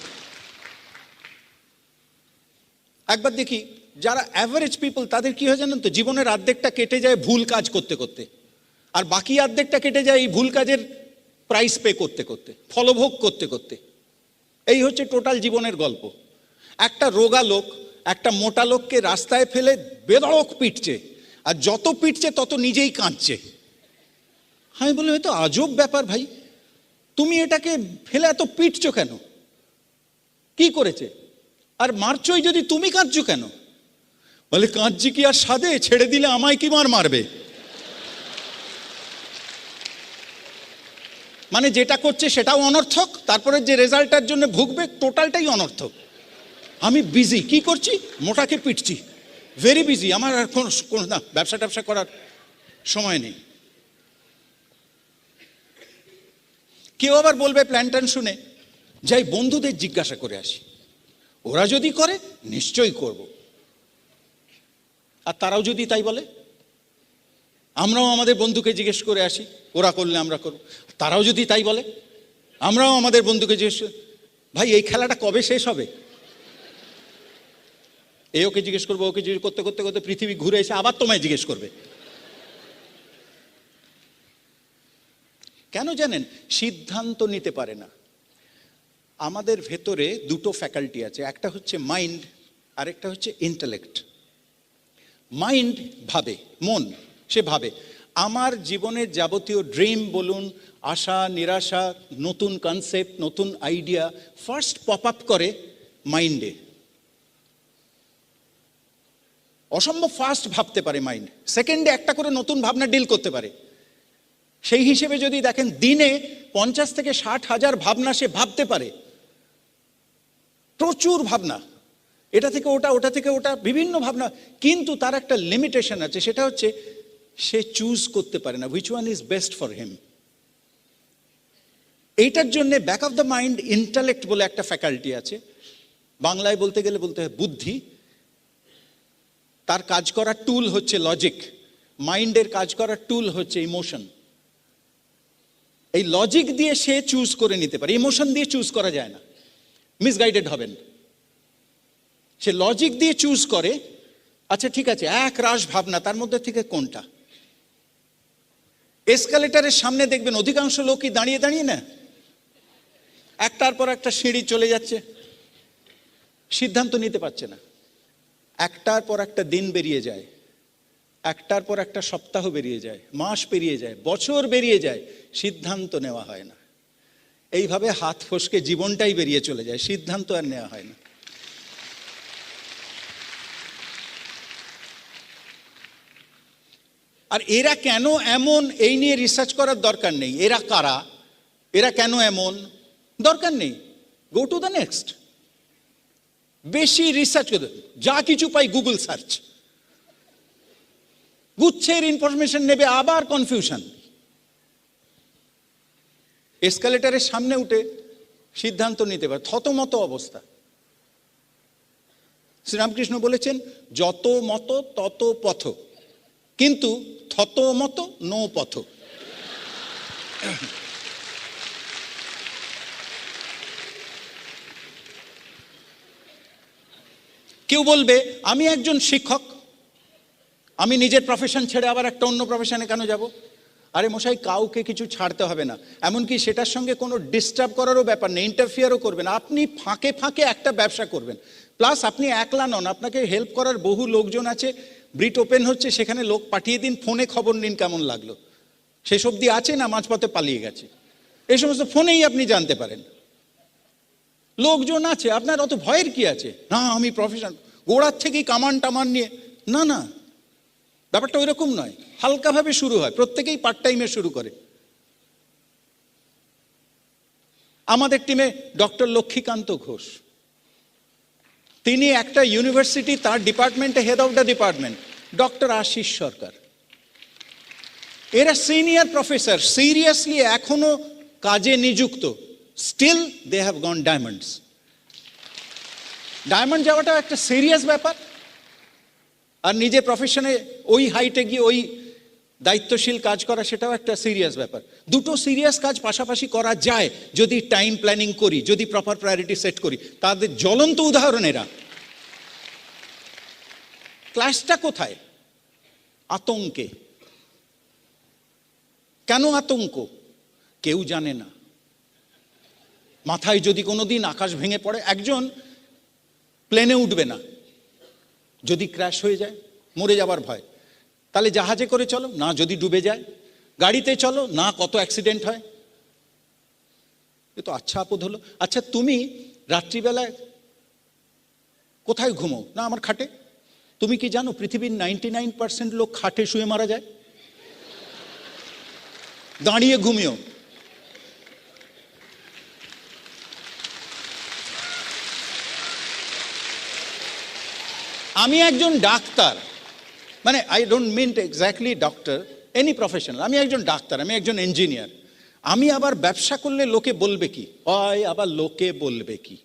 একবার দেখি যারা অ্যাভারেজ পিপল, তাদের কি হয় জানেন তো? জীবনের অর্ধেকটা কেটে যায় ভুল কাজ করতে করতে, আর বাকি অর্ধেকটা কেটে যায় এই ভুল কাজের প্রাইস পে করতে করতে, ফলভোগ করতে করতে। এই হচ্ছে টোটাল জীবনের গল্প। একটা রোগা লোক একটা মোটা লোককে রাস্তায় ফেলে বেধড়ক পিটছে, আর যত পিটছে তত নিজেই কাঁদছে। আমি বলি হয়তো আজব ব্যাপার ভাই, তুমি এটাকে ফেলে এত পিটছো কেন? কি করেছে? আর মারছই যদি, তুমি কাঁদছো কেন? বলে কাঁদছি কি আর সাধে, ছেড়ে দিলে আমায় কি মারবে? মানে যেটা করছে সেটাও অনর্থক, তারপরে যে রেজাল্টটার জন্য ভুগবে টোটালটাই অনর্থক। আমি বিজি, কি করছি? মোটাকে পিটছি, ভেরি বিজি, আমার আর কোনো না ব্যবসা করার সময় নেই। কেউ আবার বলবে প্ল্যান শুনে, যাই বন্ধুদের জিজ্ঞাসা করে আসি, ওরা যদি করে নিশ্চয়ই করব। আর তারাও যদি তাই বলে, আমরাও আমাদের বন্ধুকে জিজ্ঞেস করে আসি, ওরা করলে আমরা করব। তারাও যদি তাই বলে, আমরাও আমাদের বন্ধুকে জিজ্ঞেস করি, ভাই এই খেলাটা কবে শেষ হবে? এ ওকে জিজ্ঞেস করবো, ওকে জিজ্ঞেস করতে করতে করতে পৃথিবী ঘুরে এসে আবার তোমায় জিজ্ঞেস করবে। কেন জানেন? সিদ্ধান্ত নিতে পারে না। আমাদের ভেতরে দুটো ফ্যাকাল্টি আছে, একটা হচ্ছে মাইন্ড, আরেকটা হচ্ছে ইন্টেলেক্ট। মাইন্ড ভাবে, মন সে ভাবে। আমার জীবনের যাবতীয় ড্রিম বলুন, আশা নিরাশা, নতুন কনসেপ্ট, নতুন আইডিয়া ফার্স্ট পপ আপ করে মাইন্ডে। অসম্ভব ফাস্ট ভাবতে পারে মাইন্ড, সেকেন্ডে একটা করে নতুন ভাবনা ডিল করতে পারে। সেই হিসেবে যদি দেখেন দিনে 50 থেকে 60,000 ভাবনা সে ভাবতে পারে, প্রচুর ভাবনা, এটা থেকে ওটা, ওটা থেকে ওটা, বিভিন্ন ভাবনা। কিন্তু তার একটা লিমিটেশন আছে, সেটা হচ্ছে সে চুজ করতে পারে না which one is best for him. এইটার জন্য back of the mind intellect বলে একটা ফ্যাকাল্টি আছে, বাংলায় বলতে গেলে বলতে হয় বুদ্ধি। তার কাজ করার টুল হচ্ছে লজিক, মাইন্ডের কাজ করার টুল হচ্ছে ইমোশন। এই লজিক দিয়ে সে চুজ করে নিতে পারে, ইমোশন দিয়ে চুজ করা যায় না, মিসগাইডেড হবেন। সে লজিক দিয়ে চুজ করে, আচ্ছা ঠিক আছে এক রাশ ভাবনা, তার মধ্যে থেকে কোনটা। এসকালেটারের সামনে দেখবেন অধিকাংশ লোকই দাঁড়িয়ে দাঁড়িয়ে না, একটার পর একটা সিঁড়ি চলে যাচ্ছে, সিদ্ধান্ত নিতে পারছে না। একটার পর একটা দিন বেরিয়ে যায়, একটার পর একটা সপ্তাহ বেরিয়ে যায়, মাস পেরিয়ে যায়, বছর বেরিয়ে যায়, সিদ্ধান্ত নেওয়া হয় না। এইভাবে হাত ফসকে জীবনটাই বেরিয়ে চলে যায়, সিদ্ধান্ত আর নেওয়া হয় না। আর এরা কেন এমন, এই নিয়ে রিসার্চ করার দরকার নেই। এরা কারা, এরা কেন এমন, দরকার নেই। Go to the next. বেশি রিসার্চ করতে, যা কিছু পাই গুগল সার্চ, গুচ্ছের ইনফরমেশন নেবে, আবার কনফিউশন। এসকালেটারের সামনে উঠে সিদ্ধান্ত নিতে পারে, থতমত অবস্থা। শ্রীরামকৃষ্ণ বলেছেন যত মত তত পথ, কিন্তু থতমত নো পথ। কেউ বলবে আমি একজন শিক্ষক, আমি নিজের প্রফেশন ছেড়ে আবার একটা অন্য প্রফেশনে কেন যাব? আরে মশাই, কাউকে কিছু ছাড়তে হবে না, এমনকি সেটার সঙ্গে কোনো ডিস্টার্ব করারও ব্যাপার নেই, ইন্টারফিয়ারও করবেন। আপনি ফাঁকে ফাঁকে একটা ব্যবসা করবেন, প্লাস আপনি একলা নন, আপনাকে হেল্প করার বহু লোকজন আছে। ব্রিট ওপেন হচ্ছে, সেখানে লোক পাঠিয়ে দিন, ফোনে খবর নিন কেমন লাগলো, শেষ অবধি আছে না মাঝপথে পালিয়ে গেছে, এই সমস্ত ফোনেই আপনি জানতে পারেন। লোকজন আছে, আপনার অত ভয়ের কি আছে? না আমি প্রফেশন, গোড়ার থেকেই কামান টামান নিয়ে, না না, ব্যাপারটা ওই রকম নয়। হালকাভাবে শুরু হয়, প্রত্যেকেই পার্ট টাইমে শুরু করে। আমাদের টিমে ডক্টর লক্ষ্মীকান্ত ঘোষ, তিনি একটা ইউনিভার্সিটি, তার ডিপার্টমেন্টে head of the department doctor Ashis Sarkar. এরা সিনিয়র প্রফেসর, সিরিয়াসলি এখনো কাজে নিযুক্ত, still they have gone diamonds. Diamond যাওয়াটা একটা সিরিয়াস ব্যাপার, আর নিজের প্রফেশনে ওই হাইটে গিয়ে ওই দায়িত্বশীল কাজ করা, সেটাও একটা সিরিয়াস ব্যাপার। দুটো সিরিয়াস কাজ পাশাপাশি করা যায় যদি টাইম প্ল্যানিং করি, যদি প্রপার প্রায়োরিটি সেট করি। তাদের জ্বলন্ত উদাহরণ এরা। ক্লাসটা কোথায়? আতঙ্কে। কেন আতঙ্ক? কেউ জানে না। মাথায় যদি কোনোদিন আকাশ ভেঙে পড়ে, একজন প্লেনে উঠবে না, যদি ক্র্যাশ হয়ে যায়, মরে যাবার ভয়, তাহলে জাহাজে করে চলো না, যদি ডুবে যায়, গাড়িতে চলো না, কত অ্যাক্সিডেন্ট হয়। এ তো আচ্ছা আপদ হলো। আচ্ছা তুমি রাত্রিবেলায় কোথায় ঘুমো? না আমার খাটে। তুমি কি জানো পৃথিবীর 99% লোক খাটে শুয়ে মারা যায়? দাঁড়িয়ে ঘুমিও। আমি একজন ডাক্তার, মানে I don't mean exactly doctor, any professional. আমি একজন ডাক্তার, আমি একজন ইঞ্জিনিয়ার। আমি আবার ব্যবসা করলে লোকে বলবে কি? হয় আবার লোকে বলবে কি?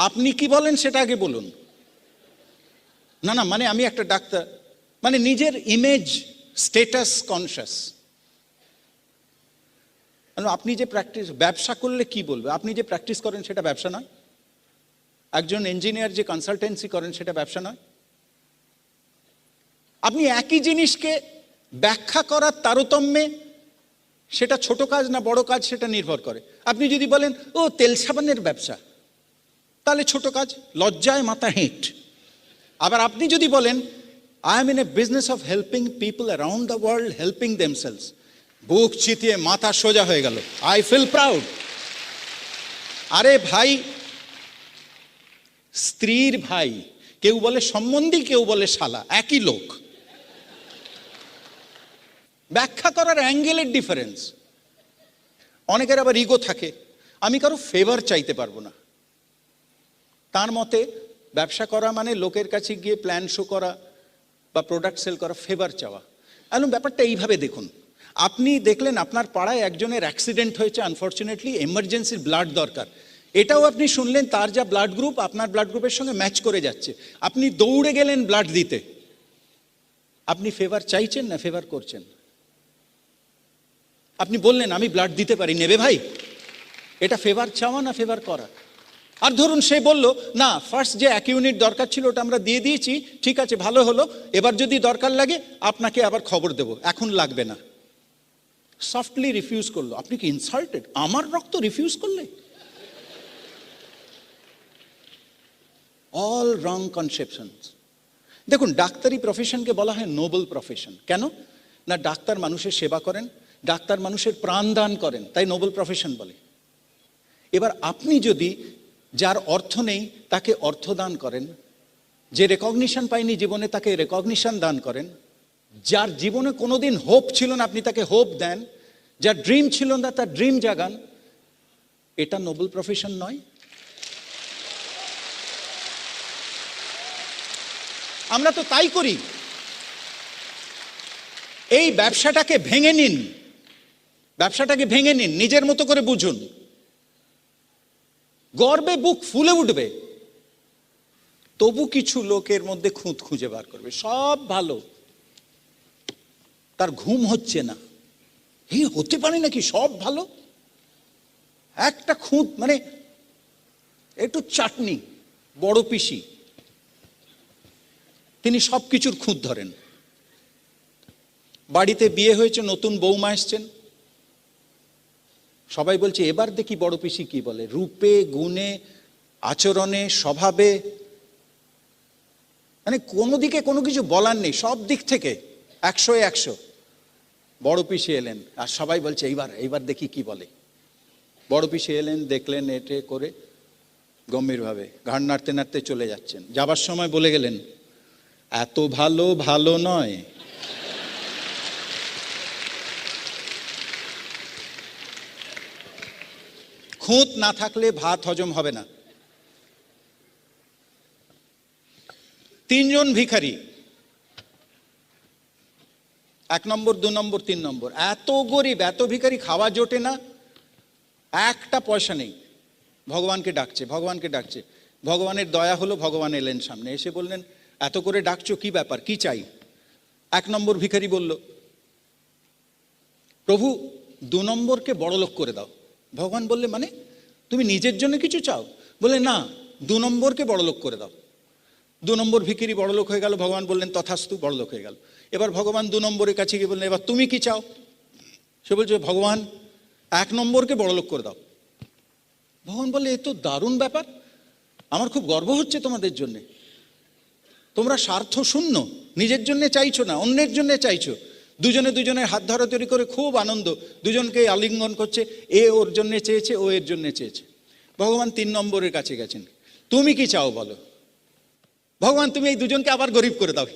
আপনি কি বলেন সেটা আগে বলুন। না না, মানে আমি একটা ডাক্তার, মানে নিজের ইমেজ স্টেটাস কনসিয়াস। আপনি যে প্র্যাকটিস, ব্যবসা করলে কি বলবে, আপনি যে প্র্যাকটিস করেন সেটা ব্যবসা নয়? একজন ইঞ্জিনিয়ার যে কনসালটেন্সি করেন সেটা ব্যবসা নয়? আপনি একই জিনিসকে ব্যাখ্যা করার তারতম্যে সেটা ছোট কাজ না বড় কাজ সেটা নির্ভর করে। আপনি যদি বলেন ও তেল সাবানের ব্যবসা, তাহলে ছোট কাজ, লজ্জায় মাথা হেঁট। আবার আপনি যদি বলেন I am in a business of helping people around the world helping themselves, বুক চিতিয়ে মাথা সোজা হয়ে গেল, আই ফিল প্রাউড। আরে ভাই, স্ত্রীর ভাই, কেউ বলে সম্বন্ধী, কেউ বলে শালা, একই লোক। ব্যাখ্যা করার অ্যাঙ্গেলের ডিফারেন্স। অনেকের আবার ইগো থাকে, আমি কারো ফেভার চাইতে পারবো না। তার মতে ব্যবসা করা মানে লোকের কাছে গিয়ে প্ল্যান শো করা বা প্রোডাক্ট সেল করা, ফেভার চাওয়া। এবং ব্যাপারটা এইভাবে দেখুন, আপনি দেখলেন আপনার পাড়ায় একজনের অ্যাক্সিডেন্ট হয়েছে, আনফর্চুনেটলি এমার্জেন্সির ব্লাড দরকার, এটাও আপনি শুনলেন তার যা ব্লাড গ্রুপ আপনার ব্লাড গ্রুপের সঙ্গে ম্যাচ করে যাচ্ছে, আপনি দৌড়ে গেলেন ব্লাড দিতে। আপনি ফেভার চাইছেন না ফেভার করছেন? আপনি বললেন আমি ব্লাড দিতে পারি, নেবে ভাই? এটা ফেভার চাওয়া না ফেভার করা? আর ধরুন সে বলল না, ফার্স্ট যে 1 ইউনিট দরকার ছিল ওটা আমরা দিয়ে দিয়েছি, ঠিক আছে ভালো হলো, এবার যদি দরকার লাগে আপনাকে আবার খবর দেব, এখন লাগবে না। সফটলি রিফিউজ করলো। আপনি কি ইনসাল্টেড? আমার রক্ত রিফিউজ করলে? অল রং কনসেপশনস। দেখুন, ডাক্তারি প্রফেশনকে বলা হয় নোবেল প্রফেশন। কেন না, ডাক্তার মানুষের সেবা করেন, ডাক্তার মানুষের প্রাণ দান করেন, তাই নোবেল প্রফেশন বলে। এবার আপনি যদি যার অর্থ নেই তাকে অর্থ দান করেন, যে রেকগনিশন পায়নি জীবনে তাকে রেকগনিশন দান করেন, যার জীবনে কোনোদিন হোপ ছিল না আপনি তাকে হোপ দেন, যার ড্রিম ছিল না তার ড্রিম জাগান, এটা নোবেল প্রফেশন নয়? আমরা তো তাই করি। এই ব্যবসাটাকে ভেঙে নিন, ব্যবসাটাকে ভেঙে নিন, নিজের মতো করে বুঝুন, গর্বে বুক ফুলে উঠবে। তবু কিছু লোকের মধ্যে খুঁত খুঁজে বার করবে, সব ভালো, তার ঘুম হচ্ছে না। এই হতে পারে নাকি সব ভালো? একটা খুঁত, মানে একটু চাটনি, বড় পিসি, তিনি সব কিছুর খুঁত ধরেন। বাড়িতে বিয়ে হয়েছে, নতুন বৌমা এসছেন, সবাই বলছে এবার দেখি বড় পিসি কি বলে, রূপে গুণে আচরণে স্বভাবে, মানে কোনো দিকে কোনো কিছু বলার নেই, সব দিক থেকে 100-এ 100। বড় পিসি এলেন আর সবাই বলছে এইবার দেখি কি বলে। বড় পিসি এলেন, দেখলেন, এটে করে গম্ভীরভাবে ঘাড় নাড়তে নাড়তে চলে যাচ্ছেন। যাবার সময় বলে গেলেন, এত ভালো ভালো নয়। খুঁত না থাকলে ভাত হজম হবে না। 3 জন ভিখারি, 1 নম্বর 2 নম্বর 3 নম্বর, এত গরিব এত ভিখারি, খাওয়া জোটে না, একটা পয়সা নেই। ভগবানকে ডাকছে, ভগবানকে ডাকছে, ভগবানের দয়া হলো, ভগবান এলেন সামনে, এসে বললেন এত করে ডাকছো কি ব্যাপার, কি চাই? 1 নম্বর ভিখারি বলল, প্রভু 2 নম্বরকে বড়লোক করে দাও। ভগবান বললে মানে তুমি নিজের জন্য কিছু চাও? বলে না, 2 নম্বরকে বড়লোক করে দাও। 2 নম্বর ভিখারি বড়লোক হয়ে গেল। ভগবান বললেন তথাস্তু, বড়লোক হয়ে গেল। এবার ভগবান 2 নম্বরের কাছে গিয়ে বললেন এবার তুমি কি চাও? সে বলছে ভগবান 1 নম্বরকে বড়লোক করে দাও। ভগবান বললে এ তো দারুণ ব্যাপার, আমার খুব গর্ব হচ্ছে তোমাদের জন্যে। তোমরা স্বার্থ শূন্য, নিজের জন্য চাইছো না, অন্যের জন্য চাইছো। দুজনে দুজনের হাত ধরাধরি করে খুব আনন্দ, দুজনকে আলিঙ্গন করছে, এ ওর জন্য চেয়েছে, ও এর জন্য চেয়েছে। ভগবান 3 নম্বরের কাছে গেছেন, তুমি কি চাও বলো? ভগবান তুমি এই দুজনকে আবার গরিব করে দাও।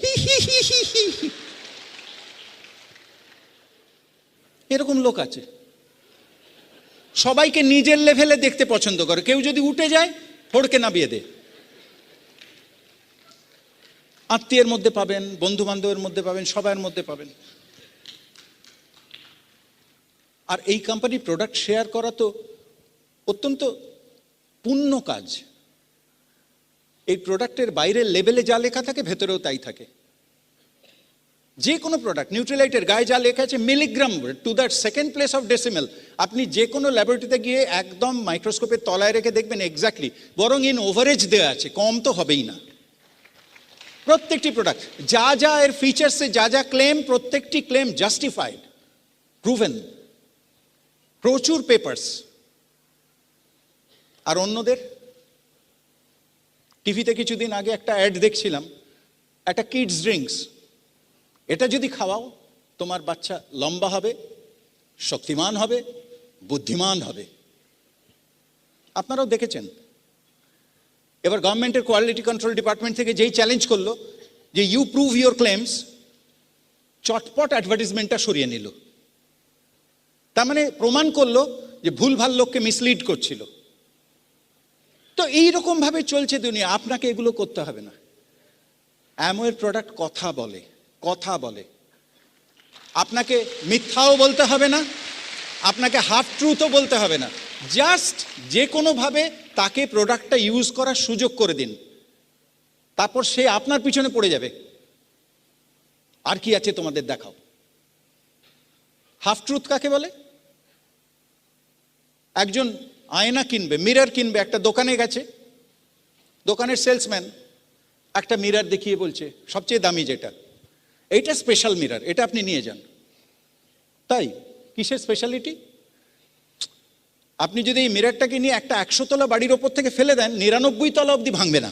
এরকম লোক আছে, সবাইকে নিজের লেভেলে দেখতে পছন্দ করে, কেউ যদি উঠে যায় ফড়কে নামিয়ে দে। আত্মীয়ের মধ্যে পাবেন, বন্ধু বান্ধবের মধ্যে পাবেন, সবার মধ্যে পাবেন। আর এই কোম্পানি প্রোডাক্ট শেয়ার করা তো অত্যন্ত পুণ্য কাজ। এই প্রোডাক্টের বাইরের লেবেলে যা লেখা থাকে ভেতরেও তাই থাকে। যে কোনো প্রোডাক্ট, নিউট্রিলাইটের গায়ে যা লেখা আছে milligram to that second place of decimal, আপনি যে কোনো ল্যাবরেটরিতে গিয়ে একদম মাইক্রোস্কোপের তলায় রেখে দেখবেন এক্স্যাক্টলি, বরং ইন ওভারেজ দেওয়া আছে, কম তো হবেই না। প্রত্যেকটি প্রোডাক্ট যা যা এর ফিচার্সে যা যা ক্লেম, প্রত্যেকটি ক্লেম জাস্টিফাইড, প্রুভেন, প্রচুর পেপারস। আর অন্যদের টিভিতে কিছুদিন আগে একটা অ্যাড দেখছিলাম, একটা কিডস ড্রিঙ্কস, এটা যদি খাওয়াও তোমার বাচ্চা লম্বা হবে, শক্তিমান হবে, বুদ্ধিমান হবে। আপনারাও দেখেছেন। এবার গভর্নমেন্টের কোয়ালিটি কন্ট্রোল ডিপার্টমেন্ট থেকে যেই চ্যালেঞ্জ করলো যে ইউ প্রুভ ইউর ক্লেমস, চটপট অ্যাডভার্টিজমেন্টটা সরিয়ে নিল। তার মানে প্রমাণ করলো যে ভুলভাল লোককে মিসলিড করছিল। তো এইরকম ভাবে চলছে দুনিয়া, আপনাকে এগুলো করতে হবে না। অ্যামওয়ের প্রোডাক্ট কথা বলে, কথা বলে। আপনাকে মিথ্যাও বলতে হবে না, আপনাকে হাফ ট্রুথও বলতে হবে না, জাস্ট যে কোনোভাবে তাকে প্রোডাক্টটা ইউজ করার সুযোগ করে দিন, তারপর সে আপনার পিছনে পড়ে যাবে। আর কি আছে তোমাদের দেখাও। হাফ ট্রুথ কাকে বলে? একজন আয়না কিনবে, মিরর কিনবে, একটা দোকানে গেছে, দোকানের সেলসম্যান একটা মিরর দেখিয়ে বলছে সবচেয়ে দামি যেটা, এইটা স্পেশাল মিরর, এটা আপনি নিয়ে যান। তাই কিসের স্পেশালিটি? আপনি যদি এই মিররটাকে নিয়ে একটা 100 তলা বাড়ির ওপর থেকে ফেলে দেন, 99 তলা অবধি ভাঙবে না।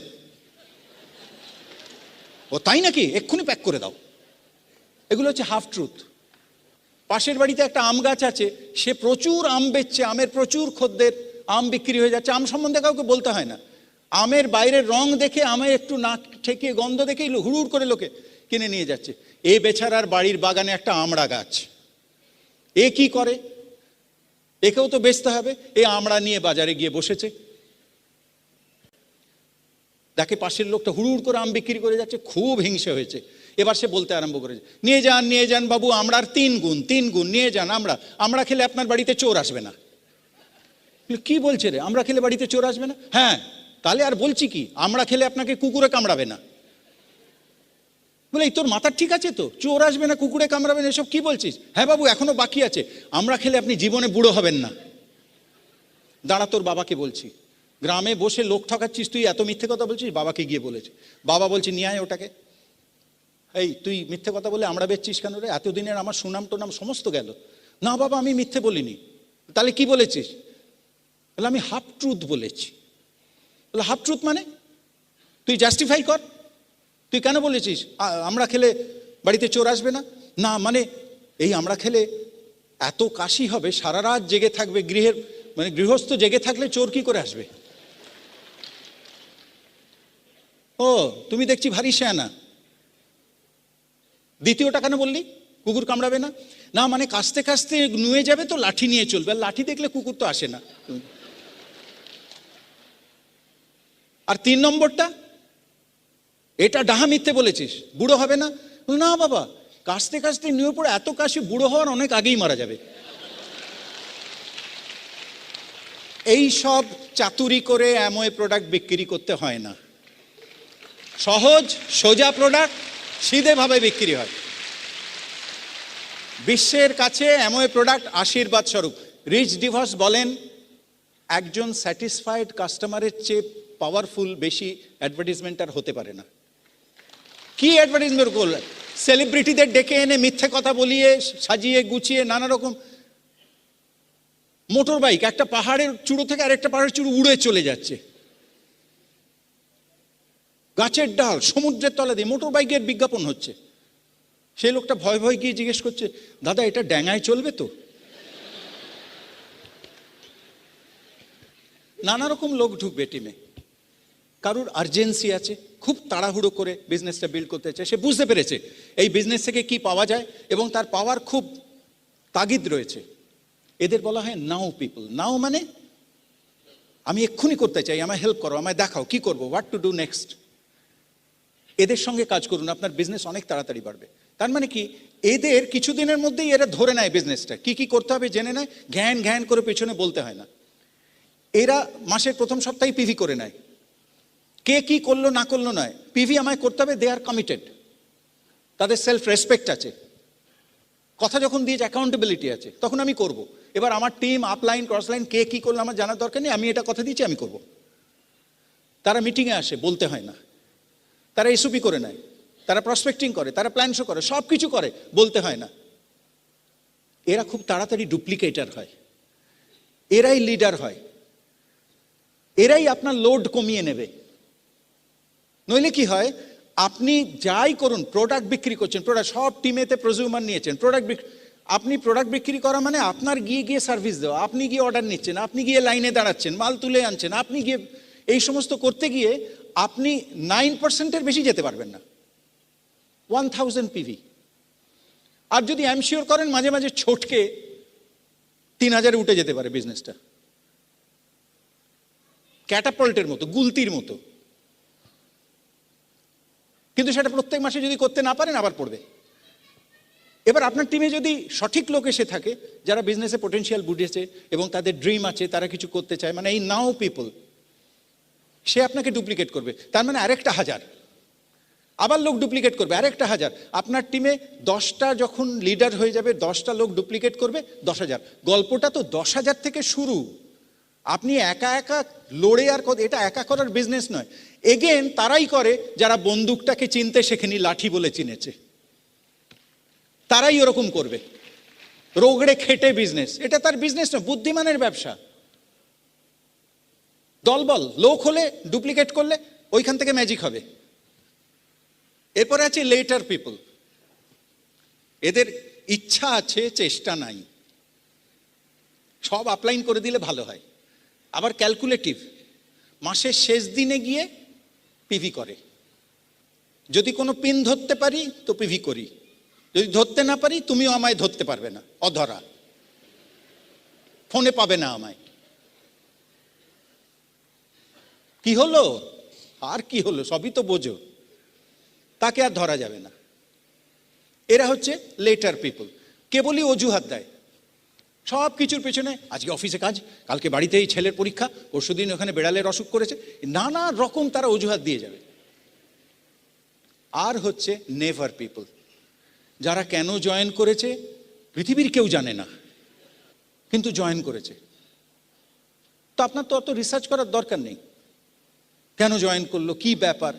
ও তাই নাকি, এক্ষুনি প্যাক করে দাও। এগুলো হচ্ছে হাফ ট্রুথ। পাশের বাড়িতে একটা আম গাছ আছে, সে প্রচুর আম বেচছে, আমের প্রচুর খদ্দের, আম বিক্রি হয়ে যাচ্ছে, আম সম্বন্ধে কাউকে বলতে হয় না। আমের বাইরের রং দেখে, আমের একটু নাক ঠেকিয়ে গন্ধ দেখেই হুড়ুড় করে লোকে কিনে নিয়ে যাচ্ছে। এ বেচারার বাড়ির বাগানে একটা আমড়া গাছ, এ কি করে? একেও তো বেচতে হবে। এ আমড়া নিয়ে বাজারে গিয়ে বসেছে, দেখে পাশের লোকটা হুড়ুড় করে আম বিক্রি করে যাচ্ছে, খুব হিংসে হয়েছে। এবার সে বলতে আরম্ভ করেছে, নিয়ে যান নিয়ে যান বাবু, আমড়ার 3 গুণ, 3 গুণ নিয়ে যান, আমড়া খেলে আপনার বাড়িতে চোর আসবে না। কি বলছে রে, আমড়া খেলে বাড়িতে চোর আসবে না? হ্যাঁ, তাহলে আর বলছি কি, আমড়া খেলে আপনাকে কুকুরে কামড়াবে না। বলে এই তোর মাথার ঠিক আছে তো, চোর আসবে না, কুকুরে কামড়াবে না, এসব কি বলছিস? হ্যাঁ বাবু, এখনো বাকি আছে, আমড়া খেলে আপনি জীবনে বুড়ো হবেন না। দাঁড়া, তোর বাবাকে বলছি। গ্রামে বসে লোক ঠকাচ্ছিস তুই, এত মিথ্যে কথা বলছিস, বাবাকে গিয়ে বলেছে। বাবা বলছে নিয়ে আয় ওটাকে। এই তুই মিথ্যে কথা বলে আমরা বেচছিস কেন রে? এতদিনের আমার সুনাম টোনাম সমস্ত গেল। না বাবা, আমি মিথ্যে বলিনি। তাহলে কি বলেছিস? বলে আমি হাফ ট্রুথ বলেছি। বলে হাফ ট্রুথ মানে? তুই জাস্টিফাই কর, তুই কেন বলেছিস আমরা খেলে বাড়িতে চোর আসবে না? না মানে এই আমরা খেলে এত কাশি হবে, সারা রাত জেগে থাকবে, গৃহস্থ জেগে থাকলে চোর কি করে আসবে? ও তুমি দেখছি ভারী শেয়ানা। দ্বিতীয়টা কেন বললি কুকুর কামড়াবে না? না মানে কাস্তে কাস্তে নুয়ে যাবে তো লাঠি নিয়ে চলবে, আর লাঠি দেখলে কুকুর তো আসে না। আর 3 নম্বরটা, এটা ডাহা মিথ্যে বলেছিস, বুড়ো হবে না। না বাবা, কাস্তে কাস্তে নুয়ে পড়ে এত কাশি, বুড়ো হওয়ার অনেক আগেই মারা যাবে। এই সব চাতুরি করে অ্যামওয়ে প্রোডাক্ট বিক্রি করতে হয় না। সহজ সোজা প্রোডাক্ট সিধেভাবে বিক্রি হয়। বিশ্বের কাছে অ্যামওয়ে প্রোডাক্ট আশীর্বাদ স্বরূপ। রিচ ডিভস বলেন, একজন স্যাটিসফাইড কাস্টমারের চেয়ে পাওয়ারফুল বেশি অ্যাডভার্টিজমেন্ট আর হতে পারে না। কি অ্যাডভার্টিজমেন্ট করলে? সেলিব্রিটিদের ডেকে এনে মিথ্যে কথা বলিয়ে সাজিয়ে গুছিয়ে নানা রকম। মোটর বাইক একটা পাহাড়ের চূড়ো থেকে আরেকটা পাহাড়ের চূড়ো উড়ে চলে যাচ্ছে, গাছের ডাল সমুদ্রের তলা দিয়ে মোটর বাইকের বিজ্ঞাপন হচ্ছে। সেই লোকটা ভয় ভয় গিয়ে জিজ্ঞেস করছে, দাদা এটা ড্যাঙায় চলবে তো? নানা রকম লোক ঢুকবে টিমে। কারুর আর্জেন্সি আছে, খুব তাড়াহুড়ো করে বিজনেসটা বিল্ড করতে চায়, সে বুঝতে পেরেছে এই বিজনেস থেকে কি পাওয়া যায় এবং তার পাওয়ার খুব তাগিদ রয়েছে। এদের বলা হয় নাও পিপল। নাও মানে আমি এক্ষুনি করতে চাই, আমায় হেল্প করো, আমায় দেখাও কি করবো, হোয়াট টু ডু নেক্সট। এদের সঙ্গে কাজ করুন, আপনার বিজনেস অনেক তাড়াতাড়ি বাড়বে। তার মানে কি, এদের কিছুদিনের মধ্যেই এরা ধরে নেয় বিজনেসটা, কি কি করতে হবে জেনে নেয়, ঘ্যান ঘ্যান করে পেছনে বলতে হয় না। এরা মাসের প্রথম সপ্তাহে পিভি করে নেয়, কে কি করলো না করলো নয়, পিভি আমায় করতে হবে, দে আর কমিটেড। তাদের সেলফ রেসপেক্ট আছে, কথা যখন দিয়েছে অ্যাকাউন্টেবিলিটি আছে, তখন আমি করব। এবার আমার টিম আপলাইন ক্রসলাইন কে কী করলো আমার জানার দরকার নেই, আমি এটা কথা দিয়েছি আমি করব। তারা মিটিংয়ে আসে, বলতে হয় না, তারা এসওপি করে নেয়, তারা প্রসপেক্টিং করে, তারা প্ল্যান শো করে, সব কিছু করে, বলতে হয় না। এরা খুব তাড়াতাড়ি ডুপ্লিকেটার হয়, এরাই লিডার হয়, এরাই আপনার লোড কমিয়ে নেবে। নইলে কি হয়, আপনি যাই করুন, প্রোডাক্ট বিক্রি করছেন, প্রোডাক্ট সব টিমেতে প্রজিউমার নিয়েছেন, আপনি প্রোডাক্ট বিক্রি করা মানে আপনার গিয়ে গিয়ে সার্ভিস দেওয়া, আপনি গিয়ে অর্ডার নিচ্ছেন, আপনি গিয়ে লাইনে দাঁড়াচ্ছেন, মাল তুলে আনছেন, আপনি গিয়ে এই সমস্ত করতে গিয়ে আপনি 9%-এর বেশি যেতে পারবেন না, 1000 পিভি। আর যদি অ্যামশিওর করেন মাঝে মাঝে ছোটকে 3000-এ উঠে যেতে পারে বিজনেসটা, ক্যাটাপল্টের মতো, গুলতির মতো। কিন্তু সেটা প্রত্যেক মাসে যদি করতে না পারেন আবার পড়বে। এবার আপনার টিমে যদি সঠিক লোক এসে থাকে যারা বিজনেসে পোটেনশিয়াল বুঝেছে এবং তাদের ড্রিম আছে, তারা কিছু করতে চায়, মানে এই নাও পিপল, সে আপনাকে ডুপ্লিকেট করবে, তার মানে আরেকটা 1000, আবার লোক ডুপ্লিকেট করবে আরেকটা 1000। আপনার টিমে 10টা যখন লিডার হয়ে যাবে, 10টা লোক ডুপ্লিকেট করবে, 10,000। গল্পটা তো 10,000 থেকে শুরু। আপনি একা একা লড়ে আর এটা একা করার বিজনেস নয়। এগেন তারাই করে যারা বন্দুকটাকে চিনতে শেখেনি, লাঠি বলে চিনেছে, তারাই ওরকম করবে, রোগড়ে খেটে বিজনেস। এটা তার বিজনেস নয়, বুদ্ধিমানের ব্যবসা। দলবল লোক হলে, ডুপ্লিকেট করলে ওইখান থেকে ম্যাজিক হবে। এরপরে আছে লেটার পিপল, এদের ইচ্ছা আছে, চেষ্টা নাই, সব আপলাইন করে দিলে ভালো হয়। আবার ক্যালকুলেটিভ, মাসের শেষ দিনে গিয়ে পিভি করে, যদি কোনো পিন ধরতে পারি তো পিভি করি, যদি ধরতে না পারি তুমিও আমায় ধরতে পারবে না, অধরা, ফোনে পাবে না আমায়। কি হলো আর কি হলো, সবই তো বোঝো, তাকে আর ধরা যাবে না। এরা হচ্ছে লেটার পিপল, কেবলই অজুহাত দেয় সব কিছুর পেছনে। আজকে অফিসে কাজ, কালকে বাড়িতে এই ছেলের পরীক্ষা, পরশুদিন ওখানে বেড়ালের অসুখ করেছে, নানা রকম তারা অজুহাত দিয়ে যাবে। আর হচ্ছে নেভার পিপল, যারা কেন জয়েন করেছে পৃথিবীর কেউ জানে না, কিন্তু জয়েন করেছে। তো আপনার তো অত রিসার্চ করার দরকার নেই, কেন জয়েন করলো, কি ব্যাপার।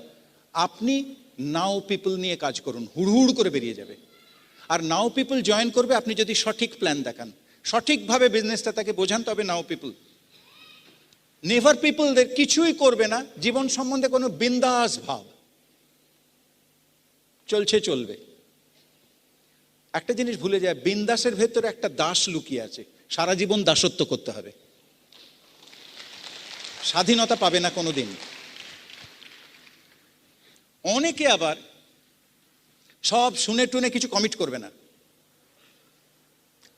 আপনি নাও পিপল নিয়ে কাজ করুন, হুড়হুড় করে বেরিয়ে যাবে। আর নাও পিপল জয়েন করবে আপনি যদি সঠিক প্ল্যান দেখান, সঠিকভাবে বিজনেসটা তাকে বোঝান, তবে নাও পিপল। নেভার পিপলদের কিছুই করবে না জীবন সম্বন্ধে কোনো বিন্দাস ভাব, চলছে চলবে। একটা জিনিস ভুলে যায়, বিন্দাসের ভেতরে একটা দাস লুকিয়ে আছে, সারা জীবন দাসত্ব করতে হবে, স্বাধীনতা পাবে না কোনোদিন। অনেকে আবার সব শুনে টুনে কিছু কমিট করবে না,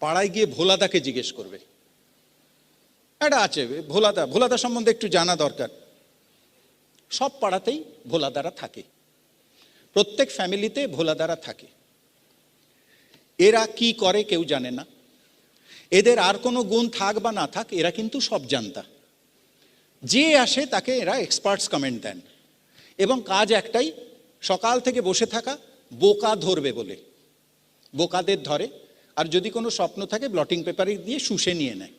পাড়ায় গিয়ে ভোলাদাকে জিজ্ঞেস করবে। এটা আছে, ভোলাদা সম্বন্ধে একটু জানা দরকার। সব পাড়াতেই ভোলাদারা থাকে, প্রত্যেক ফ্যামিলিতে ভোলাদারা থাকে। এরা কি করে কেউ জানে না, এদের আর কোনো গুণ থাক বা না থাক, এরা কিন্তু সব জানতা। যে আসে তাকে এরা এক্সপার্টস কমেন্ট দেন, এবং কাজ একটাই, সকাল থেকে বসে থাকা, বোকা ধরবে বলে বোকাদের ধরে, আর যদি কোনো স্বপ্ন থাকে ব্লটিং পেপারে দিয়ে শুষে নিয়ে নেয়।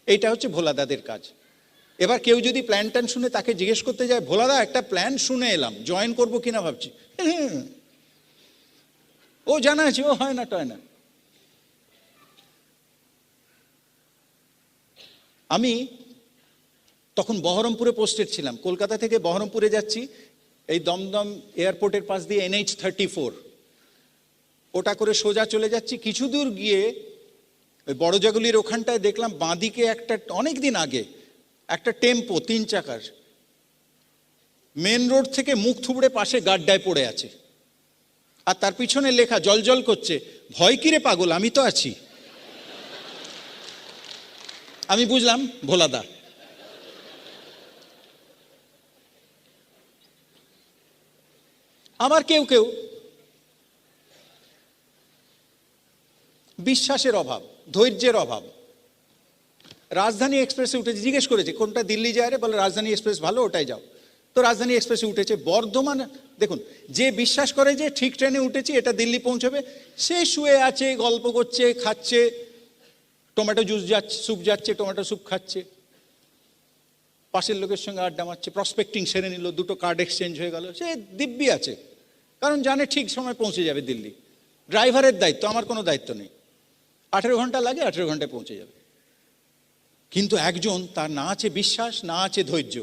এইটা হচ্ছে ভোলাদাদের কাজ। এবার কেউ যদি প্ল্যান ট্যান শুনে তাকে জিজ্ঞেস করতে যায়, ভোলাদা একটা প্ল্যান শুনে এলাম, জয়েন করবো কিনা ভাবছি, ও জানা আছে, ও হয় না টয় না। আমি তখন বহরমপুরে পোস্টেড ছিলাম, কলকাতা থেকে বহরমপুরে যাচ্ছি, এই দমদম এয়ারপোর্টের পাশ দিয়ে NH-34, ওটা করে সোজা চলে যাচ্ছি। কিছু দূর গিয়ে ওই বড়জাগুলির ওখানটায় দেখলাম বাঁদিকে একটা, অনেক দিন আগে একটা টেম্পো 3 চাকার মেন রোড থেকে মুখ থুবড়ে পাশে গাড্ডায় পড়ে আছে, আর তার পিছনে লেখা জলজল করছে, ভয় কিরে পাগল, আমি তো আছি। আমি বুঝলাম ভোলাদা। আবার কেউ কেউ বিশ্বাসের অভাব, ধৈর্যের অভাব, রাজধানী এক্সপ্রেসে উঠেছে, জিজ্ঞেস করেছে কোনটা দিল্লি যায় রে, বলে রাজধানী এক্সপ্রেস ভালো, ওটাই যাও। তো রাজধানী এক্সপ্রেসে উঠেছে। বর্ধমান দেখুন, যে বিশ্বাস করে যে ঠিক ট্রেনে উঠেছি, এটা দিল্লি পৌঁছবে, সে শুয়ে আছে, গল্প করছে, খাচ্ছে, টমেটো জুস যাচ্ছে, স্যুপ যাচ্ছে, টমেটো স্যুপ খাচ্ছে, পাশের লোকের সঙ্গে আড্ডা মারছে, প্রসপেক্টিং সেরে নিল, দুটো কার্ড এক্সচেঞ্জ হয়ে গেল, সে দিব্যি আছে, কারণ জানে ঠিক সময় পৌঁছে যাবে দিল্লি। ড্রাইভারের দায়িত্ব, আমার কোনো দায়িত্ব নেই, 18 ঘন্টা লাগে, 18 ঘন্টায় পৌঁছে যাবে। কিন্তু একজন, তার না আছে বিশ্বাস, না আছে ধৈর্য,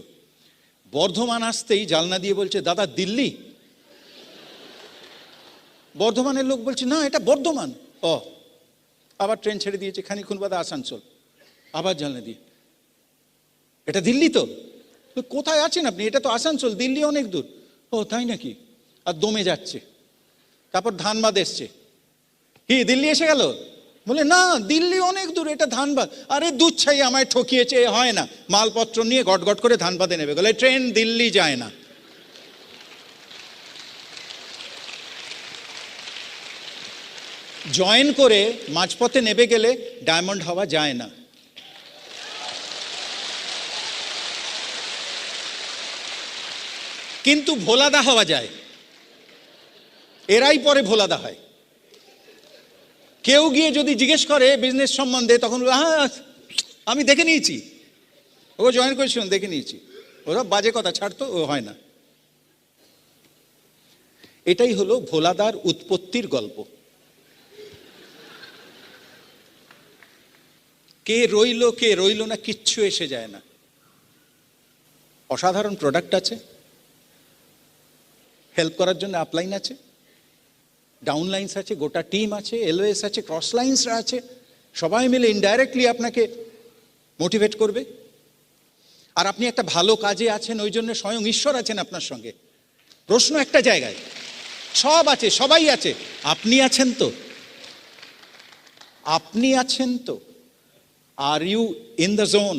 বর্ধমান আসতেই জানলা দিয়ে বলছে, দাদা দিল্লি? বর্ধমানের লোক বলছে, না এটা বর্ধমান। ও, আবার ট্রেন ছেড়ে দিয়েছে, খানিক্ষণ বাদে আসানসোল, আবার জানলা দিয়ে, এটা দিল্লি তো? কোথায় আছেন আপনি? এটা তো আসানসোল, দিল্লি অনেক দূর। ও তাই নাকি? আর দমে যাচ্ছে। তারপর ধানবাদ এসছে, কি দিল্লি এসে গেল? বলে না, দিল্লি অনেক দূর, এটা ধানবাদ। আরে দুধ ছাই, আমায় ঠকিয়েছে, হয় না। মালপত্র নিয়ে গটগট করে ধানবাদে নেবে গেলে, ট্রেন দিল্লি যায় না। জয়েন করে মাঝপথে নেবে গেলে ডায়মন্ড হওয়া যায় না। কিন্তু ভোলাদা হওয়া যায়। এরাই পরে ভোলাদা হয়। কেউ গিয়ে যদি জিজ্ঞেস করে বিজনেস সম্বন্ধে, তখন হ্যাঁ আমি দেখে নিয়েছি, ও জয়েন করেছিলাম, দেখে নিয়েছি, ওরা বাজে কথা ছাড়তো, ও হয় না। এটাই হলো ভোলাদার উৎপত্তির গল্প। কে রইল না কিচ্ছু এসে যায় না। অসাধারণ প্রোডাক্ট আছে, হেল্প করার জন্য আপলাইন আছে, ডাউনলাইন্স আছে, গোটা টিম আছে, এলওএস আছে, ক্রস লাইন্সরা আছে, সবাই মিলে ইনডাইরেক্টলি আপনাকে মোটিভেট করবে। আর আপনি একটা ভালো কাজে আছেন, ওই জন্য স্বয়ং ঈশ্বর আছেন আপনার সঙ্গে। প্রশ্ন একটা জায়গায়, সব আছে, সবাই আছে, আপনি আছেন তো? আপনি আছেন তো? Are you in the zone?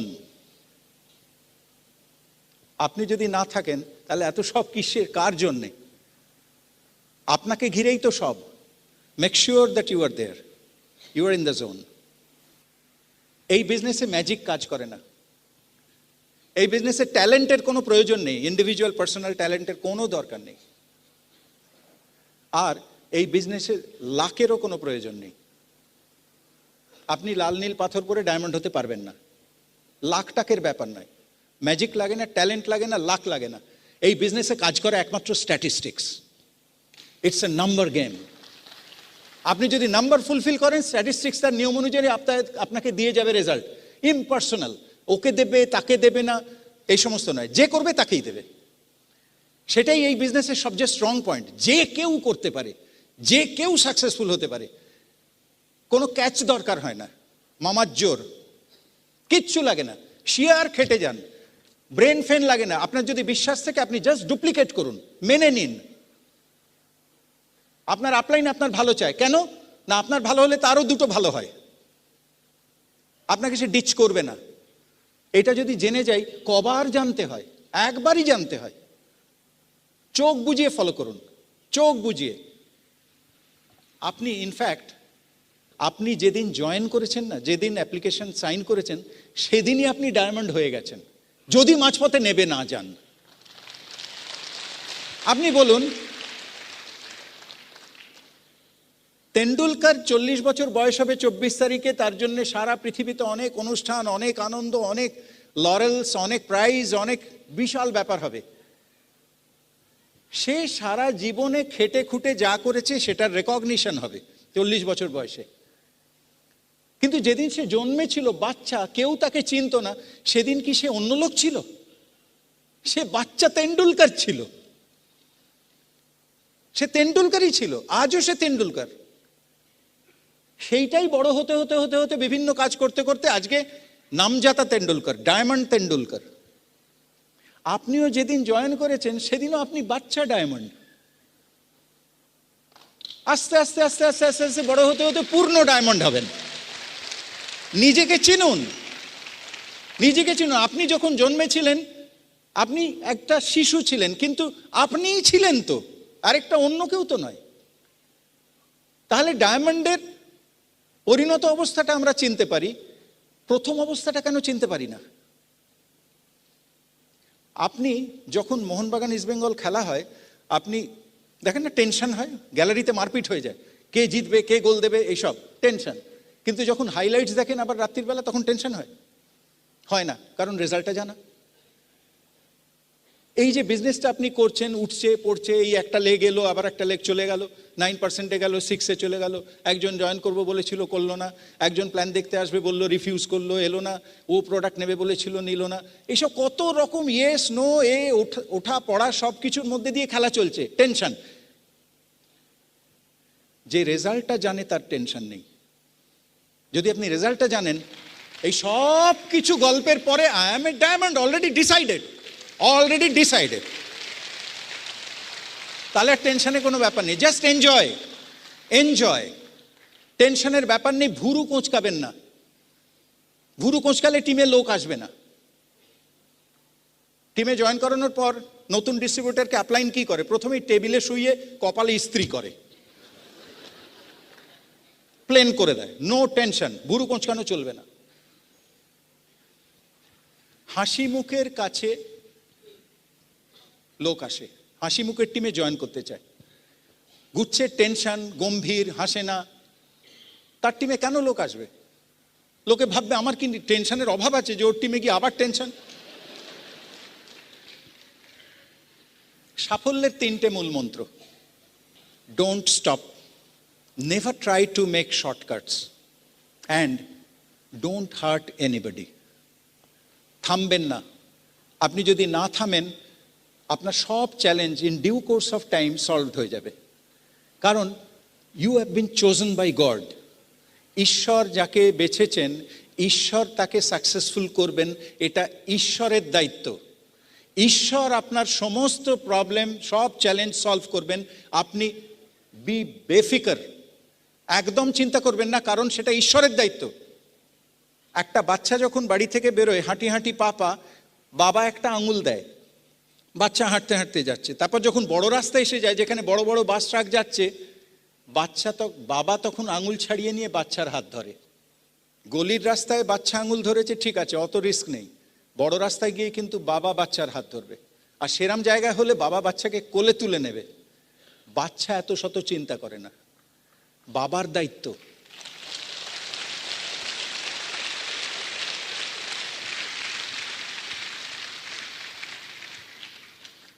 আপনি যদি না থাকেন, তাহলে এত সব কিসের, কার জন্যে? আপনাকে ঘিরেই তো সব। Make sure that you are there, you are in the zone. এই বিজনেসে ম্যাজিক কাজ করে না। এই বিজনেসে ট্যালেন্টের কোনো প্রয়োজন নেই, ইন্ডিভিজুয়াল পার্সোনাল ট্যালেন্টের কোনো দরকার নেই। আর এই বিজনেসে লাকেরও কোনো প্রয়োজন নেই। আপনি লাল নীল পাথর পরে ডায়মন্ড হতে পারবেন না। লাখ টাকের ব্যাপার নয়, ম্যাজিক লাগে না, ট্যালেন্ট লাগে না, লাক লাগে না। এই বিজনেসে কাজ করে একমাত্র statistics. It's a number game. আপনি যদি নাম্বার ফুলফিল করেন, স্ট্যাটিস্টিক্স তার নিয়ম অনুযায়ী আপনাকে দিয়ে যাবে রেজাল্ট। ইম্পার্সোনাল, ওকে দেবে তাকে দেবে না, এই সমস্ত নয়, যে করবে তাকেই দেবে। সেটাই এই বিজনেসের সবচেয়ে স্ট্রং পয়েন্ট। যে কেউ করতে পারে, যে কেউ সাকসেসফুল হতে পারে, কোনো ক্যাচ দরকার হয় না, মামার জোর কিচ্ছু লাগে না, শিয়ার খেটে যান, ব্রেন ফেন লাগে না। আপনার যদি বিশ্বাস থেকে, আপনি জাস্ট ডুপ্লিকেট করুন, মেনে নিন। আপনার আপলাইন আপনার ভালো চায়, কেন না? আপনার ভালো হলে তারও দুটো ভালো হয়, আপনাকে সে ডিচ করবে না। এটা যদি জেনে যাই, কবার জানতে হয়? একবারই জানতে হয়। চোখ বুজিয়ে ফলো করুন, চোখ বুজিয়ে। আপনি ইনফ্যাক্ট, আপনি যেদিন জয়েন করেছেন না, যেদিন অ্যাপ্লিকেশন সাইন করেছেন, সেদিনই আপনি ডায়মন্ড হয়ে গেছেন, যদি মাঝপথে নেবে না যান। আপনি বলুন, তেন্ডুলকার 40 বছর বয়স হবে 24 তারিখে, তার জন্য সারা পৃথিবীতে অনেক অনুষ্ঠান, অনেক আনন্দ, অনেক লরেলস, অনেক প্রাইজ, অনেক বিশাল ব্যাপার হবে। সে সারা জীবনে খেটে খুঁটে যা করেছে সেটার রেকগনিশন হবে 40 বছর বয়সে। কিন্তু যেদিন সে জন্মেছিল বাচ্চা, কেউ তাকে চিনত না, সেদিন কি সে অন্য লোক ছিল? সে বাচ্চা তেন্ডুলকার ছিল, সে তেন্ডুলকারই ছিল, আজও সে তেন্ডুলকার। সেইটাই বড় হতে হতে হতে হতে বিভিন্ন কাজ করতে করতে আজকে নামজাতা তেন্ডুলকার, ডায়মন্ড তেন্ডুলকার। আপনিও যেদিন জয়েন করেছেন, সেদিনও আপনি বাচ্চা ডায়মন্ড। আস্তে আস্তে আস্তে আস্তে আস্তে আস্তে বড় হতে হতে পূর্ণ ডায়মন্ড হবেন। নিজেকে চিনুন, নিজেকে চিনুন। আপনি যখন জন্মেছিলেন, আপনি একটা শিশু ছিলেন, কিন্তু আপনিই ছিলেন তো, আরেকটা অন্য কেউ তো নয়। তাহলে ডায়মন্ডের পরিণত অবস্থাটা আমরা চিনতে পারি, প্রথম অবস্থাটা কেন চিনতে পারি না? আপনি যখন মোহনবাগান ইস্টবেঙ্গল খেলা হয়, আপনি দেখেন না টেনশন হয়, গ্যালারিতে মারপিট হয়ে যায়, কে জিতবে, কে গোল দেবে, এইসব টেনশন। কিন্তু যখন হাইলাইটস দেখেন আবার রাত্রির বেলা, তখন টেনশন হয় না, কারণ রেজাল্টটা জানা। এই যে বিজনেসটা আপনি করছেন, উঠছে পড়ছে, এই একটা লেগ এলো, আবার একটা লেগ চলে গেল, 9% গেল, 6 চলে গেল, একজন জয়েন করবো বলেছিল করলো না, একজন প্ল্যান দেখতে আসবে বললো, রিফিউজ করলো, এলো না, ও প্রোডাক্ট নেবে বলেছিল নিল না, এইসব কত রকম ইয়েস নো ওঠা পড়া সব কিছুর মধ্যে দিয়ে খেলা চলছে, টেনশন। যে রেজাল্টটা জানে তার টেনশন নেই। যদি আপনি রেজাল্টটা জানেন, এই সব কিছু গল্পের পরে I M a diamond already decided, তাহলে আর টেনশনের কোনো ব্যাপার নেই, জাস্ট এনজয়। টেনশনের ব্যাপার নেই, ভুরু কোঁচকাবেন না, ভুরু কোঁচকালে টিমে লোক আসবে না। টিমে জয়েন করানোর পর নতুন ডিস্ট্রিবিউটরকে অ্যাপ্লাইন কি করে, প্রথমেই টেবিলে শুইয়ে কপালে ইস্ত্রি করে, প্লেন করে দেয়, নো টেনশন, ভুরু কোঁচকানো চলবে না। হাসি মুখের কাছে লোক আসে, হাসি মুখের টিমে জয়েন করতে চায়। গুচ্ছের টেনশন, গম্ভীর, হাসে না, তার টিমে কেন লোক আসবে? লোকে ভাববে আমার কি টেনশনের অভাব আছে যে ওর টিমে গিয়ে আবার টেনশন। সাফল্যের 3টে মূল মন্ত্র: don't stop, never try to make shortcuts, and don't hurt anybody. থামবেন না। আপনি যদি না থামেন, আপনার সব challenge in due course of time solved হয়ে যাবে। কারণ you have been chosen by God. ঈশ্বর যাকে বেছেছেন, ঈশ্বর তাকে সাকসেসফুল করবেন, এটা ঈশ্বরের দায়িত্ব। ঈশ্বর আপনার সমস্ত প্রবলেম, সব চ্যালেঞ্জ সলভ করবেন। আপনি বি বেফিকার, একদম চিন্তা করবেন না, কারণ সেটা ঈশ্বরের দায়িত্ব। একটা বাচ্চা যখন বাড়ি থেকে বেরোয়, হাঁটি হাঁটি পা, বাবা একটা আঙুল দেয়, বাচ্চা হাঁটতে হাঁটতে যাচ্ছে। তারপর যখন বড় রাস্তায় এসে যায়, যেখানে বড় বড় বাস ট্রাক যাচ্ছে, বাবা তখন আঙুল ছাড়িয়ে নিয়ে বাচ্চার হাত ধরে। গলির রাস্তায় বাচ্চা আঙুল ধরেছে, ঠিক আছে, অত রিস্ক নেই। বড় রাস্তায় গিয়ে কিন্তু বাবা বাচ্চার হাত ধরবে, আর সেরাম জায়গায় হলে বাবা বাচ্চাকে কোলে তুলে নেবে। বাচ্চা এত শত চিন্তা করে না, বাবার দায়িত্ব।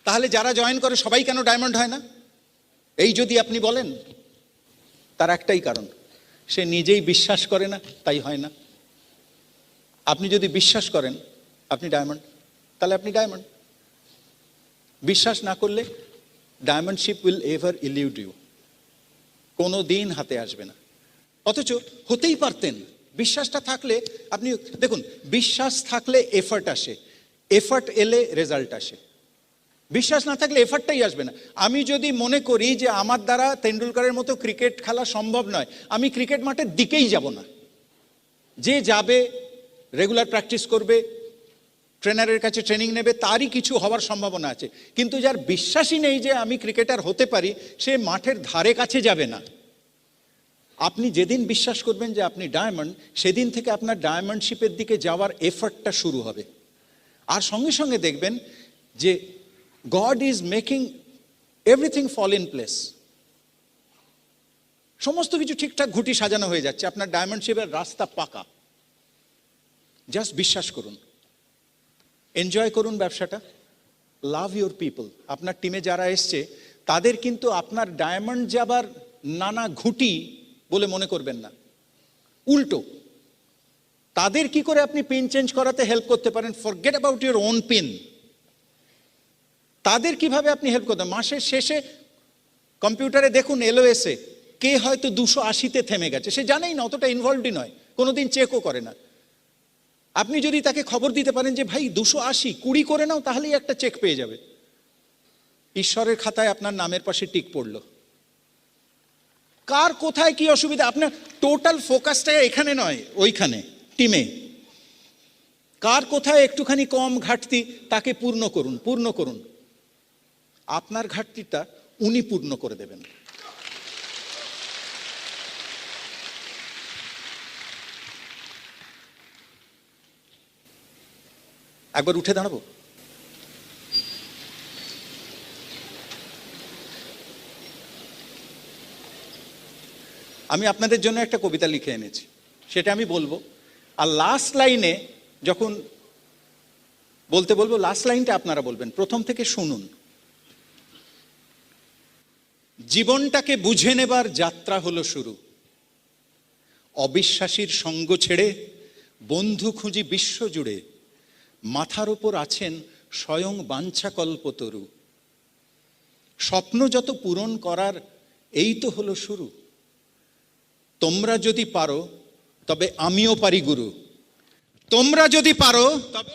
তাহলে যারা জয়েন করে সবাই কেন ডায়মন্ড হয় না, এই যদি আপনি বলেন, তার একটাই কারণ, সে নিজেই বিশ্বাস করে না, তাই হয় না। আপনি যদি বিশ্বাস করেন আপনি ডায়মন্ড, তাহলে আপনি ডায়মন্ড। বিশ্বাস না করলে ডায়মন্ডশিপ উইল এভার ইলিউড ইউ, কোনো দিন হাতে আসবে না। অথচ হতেই পারতেন। বিশ্বাসটা থাকলে আপনি দেখুন, বিশ্বাস থাকলে এফর্ট আসে, এফর্ট এলে রেজাল্ট আসে। বিশ্বাস না থাকলে এফর্টটাই আসবে না। আমি যদি মনে করি যে আমার দ্বারা তেন্ডুলকরের মতো ক্রিকেট খেলা সম্ভব নয়, আমি ক্রিকেট মাঠের দিকেই যাব না। যে যাবে, রেগুলার প্র্যাকটিস করবে, ট্রেনারের কাছে ট্রেনিং নেবে, তারই কিছু হওয়ার সম্ভাবনা আছে। কিন্তু যার বিশ্বাসই নেই যে আমি ক্রিকেটার হতে পারি, সে মাঠের ধারে কাছে যাবে না। আপনি যেদিন বিশ্বাস করবেন যে আপনি ডায়মন্ড, সেদিন থেকে আপনার ডায়মন্ডশিপের দিকে যাওয়ার এফর্টটা শুরু হবে। আর সঙ্গে সঙ্গে দেখবেন যে God is making everything fall in place. সমস্ত কিছু ঠিকঠাক ঘুটি সাজানো হয়ে যাচ্ছে, আপনার ডায়মন্ডশিপের রাস্তা পাকা। জাস্ট বিশ্বাস করুন, এনজয় করুন ব্যবসাটা, লাভ ইউর পিপল। আপনার টিমে যারা এসছে তাদের কিন্তু আপনার ডায়মন্ড যাবার নানা ঘুটি বলে মনে করবেন না, উল্টো তাদের কি করে আপনি পিন চেঞ্জ করাতে হেল্প করতে পারেন। Forget about your own pin. তাদের কিভাবে আপনি হেল্প করতেন। মাসের শেষে কম্পিউটারে দেখুন এলওএসে কে হয়তো 280-তে থেমে গেছে, সে জানেই না, অতটা ইনভলভডই নয়, কোনোদিন চেকও করে না। আপনি যদি তাকে খবর দিতে পারেন যে ভাই 280 20 করে নাও, তাহলেই একটা চেক পেয়ে যাবে। ঈশ্বরের খাতায় আপনার নামের পাশে টিক পড়লো। কার কোথায় কি অসুবিধা, আপনার টোটাল ফোকাসটা এখানে নয়, ওইখানে টিমে। কার কোথায় একটুখানি কম ঘাটতি, তাকে পূর্ণ করুন। আপনার ঘাটতিটা উনি পূর্ণ করে দেবেন। একবার উঠে দাঁড়াবো। আমি আপনাদের জন্য একটা কবিতা লিখে এনেছি, সেটা আমি বলবো। আর লাস্ট লাইনে যখন বলতে বলবো, লাস্ট লাইনটা আপনারা বলবেন, প্রথম থেকে শুনুন। জীবনটাকে বুঝে নেবার যাত্রা হলো শুরু, অবিশ্বাসীর সঙ্গ ছেড়ে বন্ধু খুঁজি বিশ্ব জুড়ে, মাথার ওপর আছেন স্বয়ং বাঞ্ছাকল্পতরু। স্বপ্ন যত পূরণ করার এই তো হলো শুরু, তোমরা যদি পারো তবে আমিও পারি গুরু, তোমরা যদি পারো তবে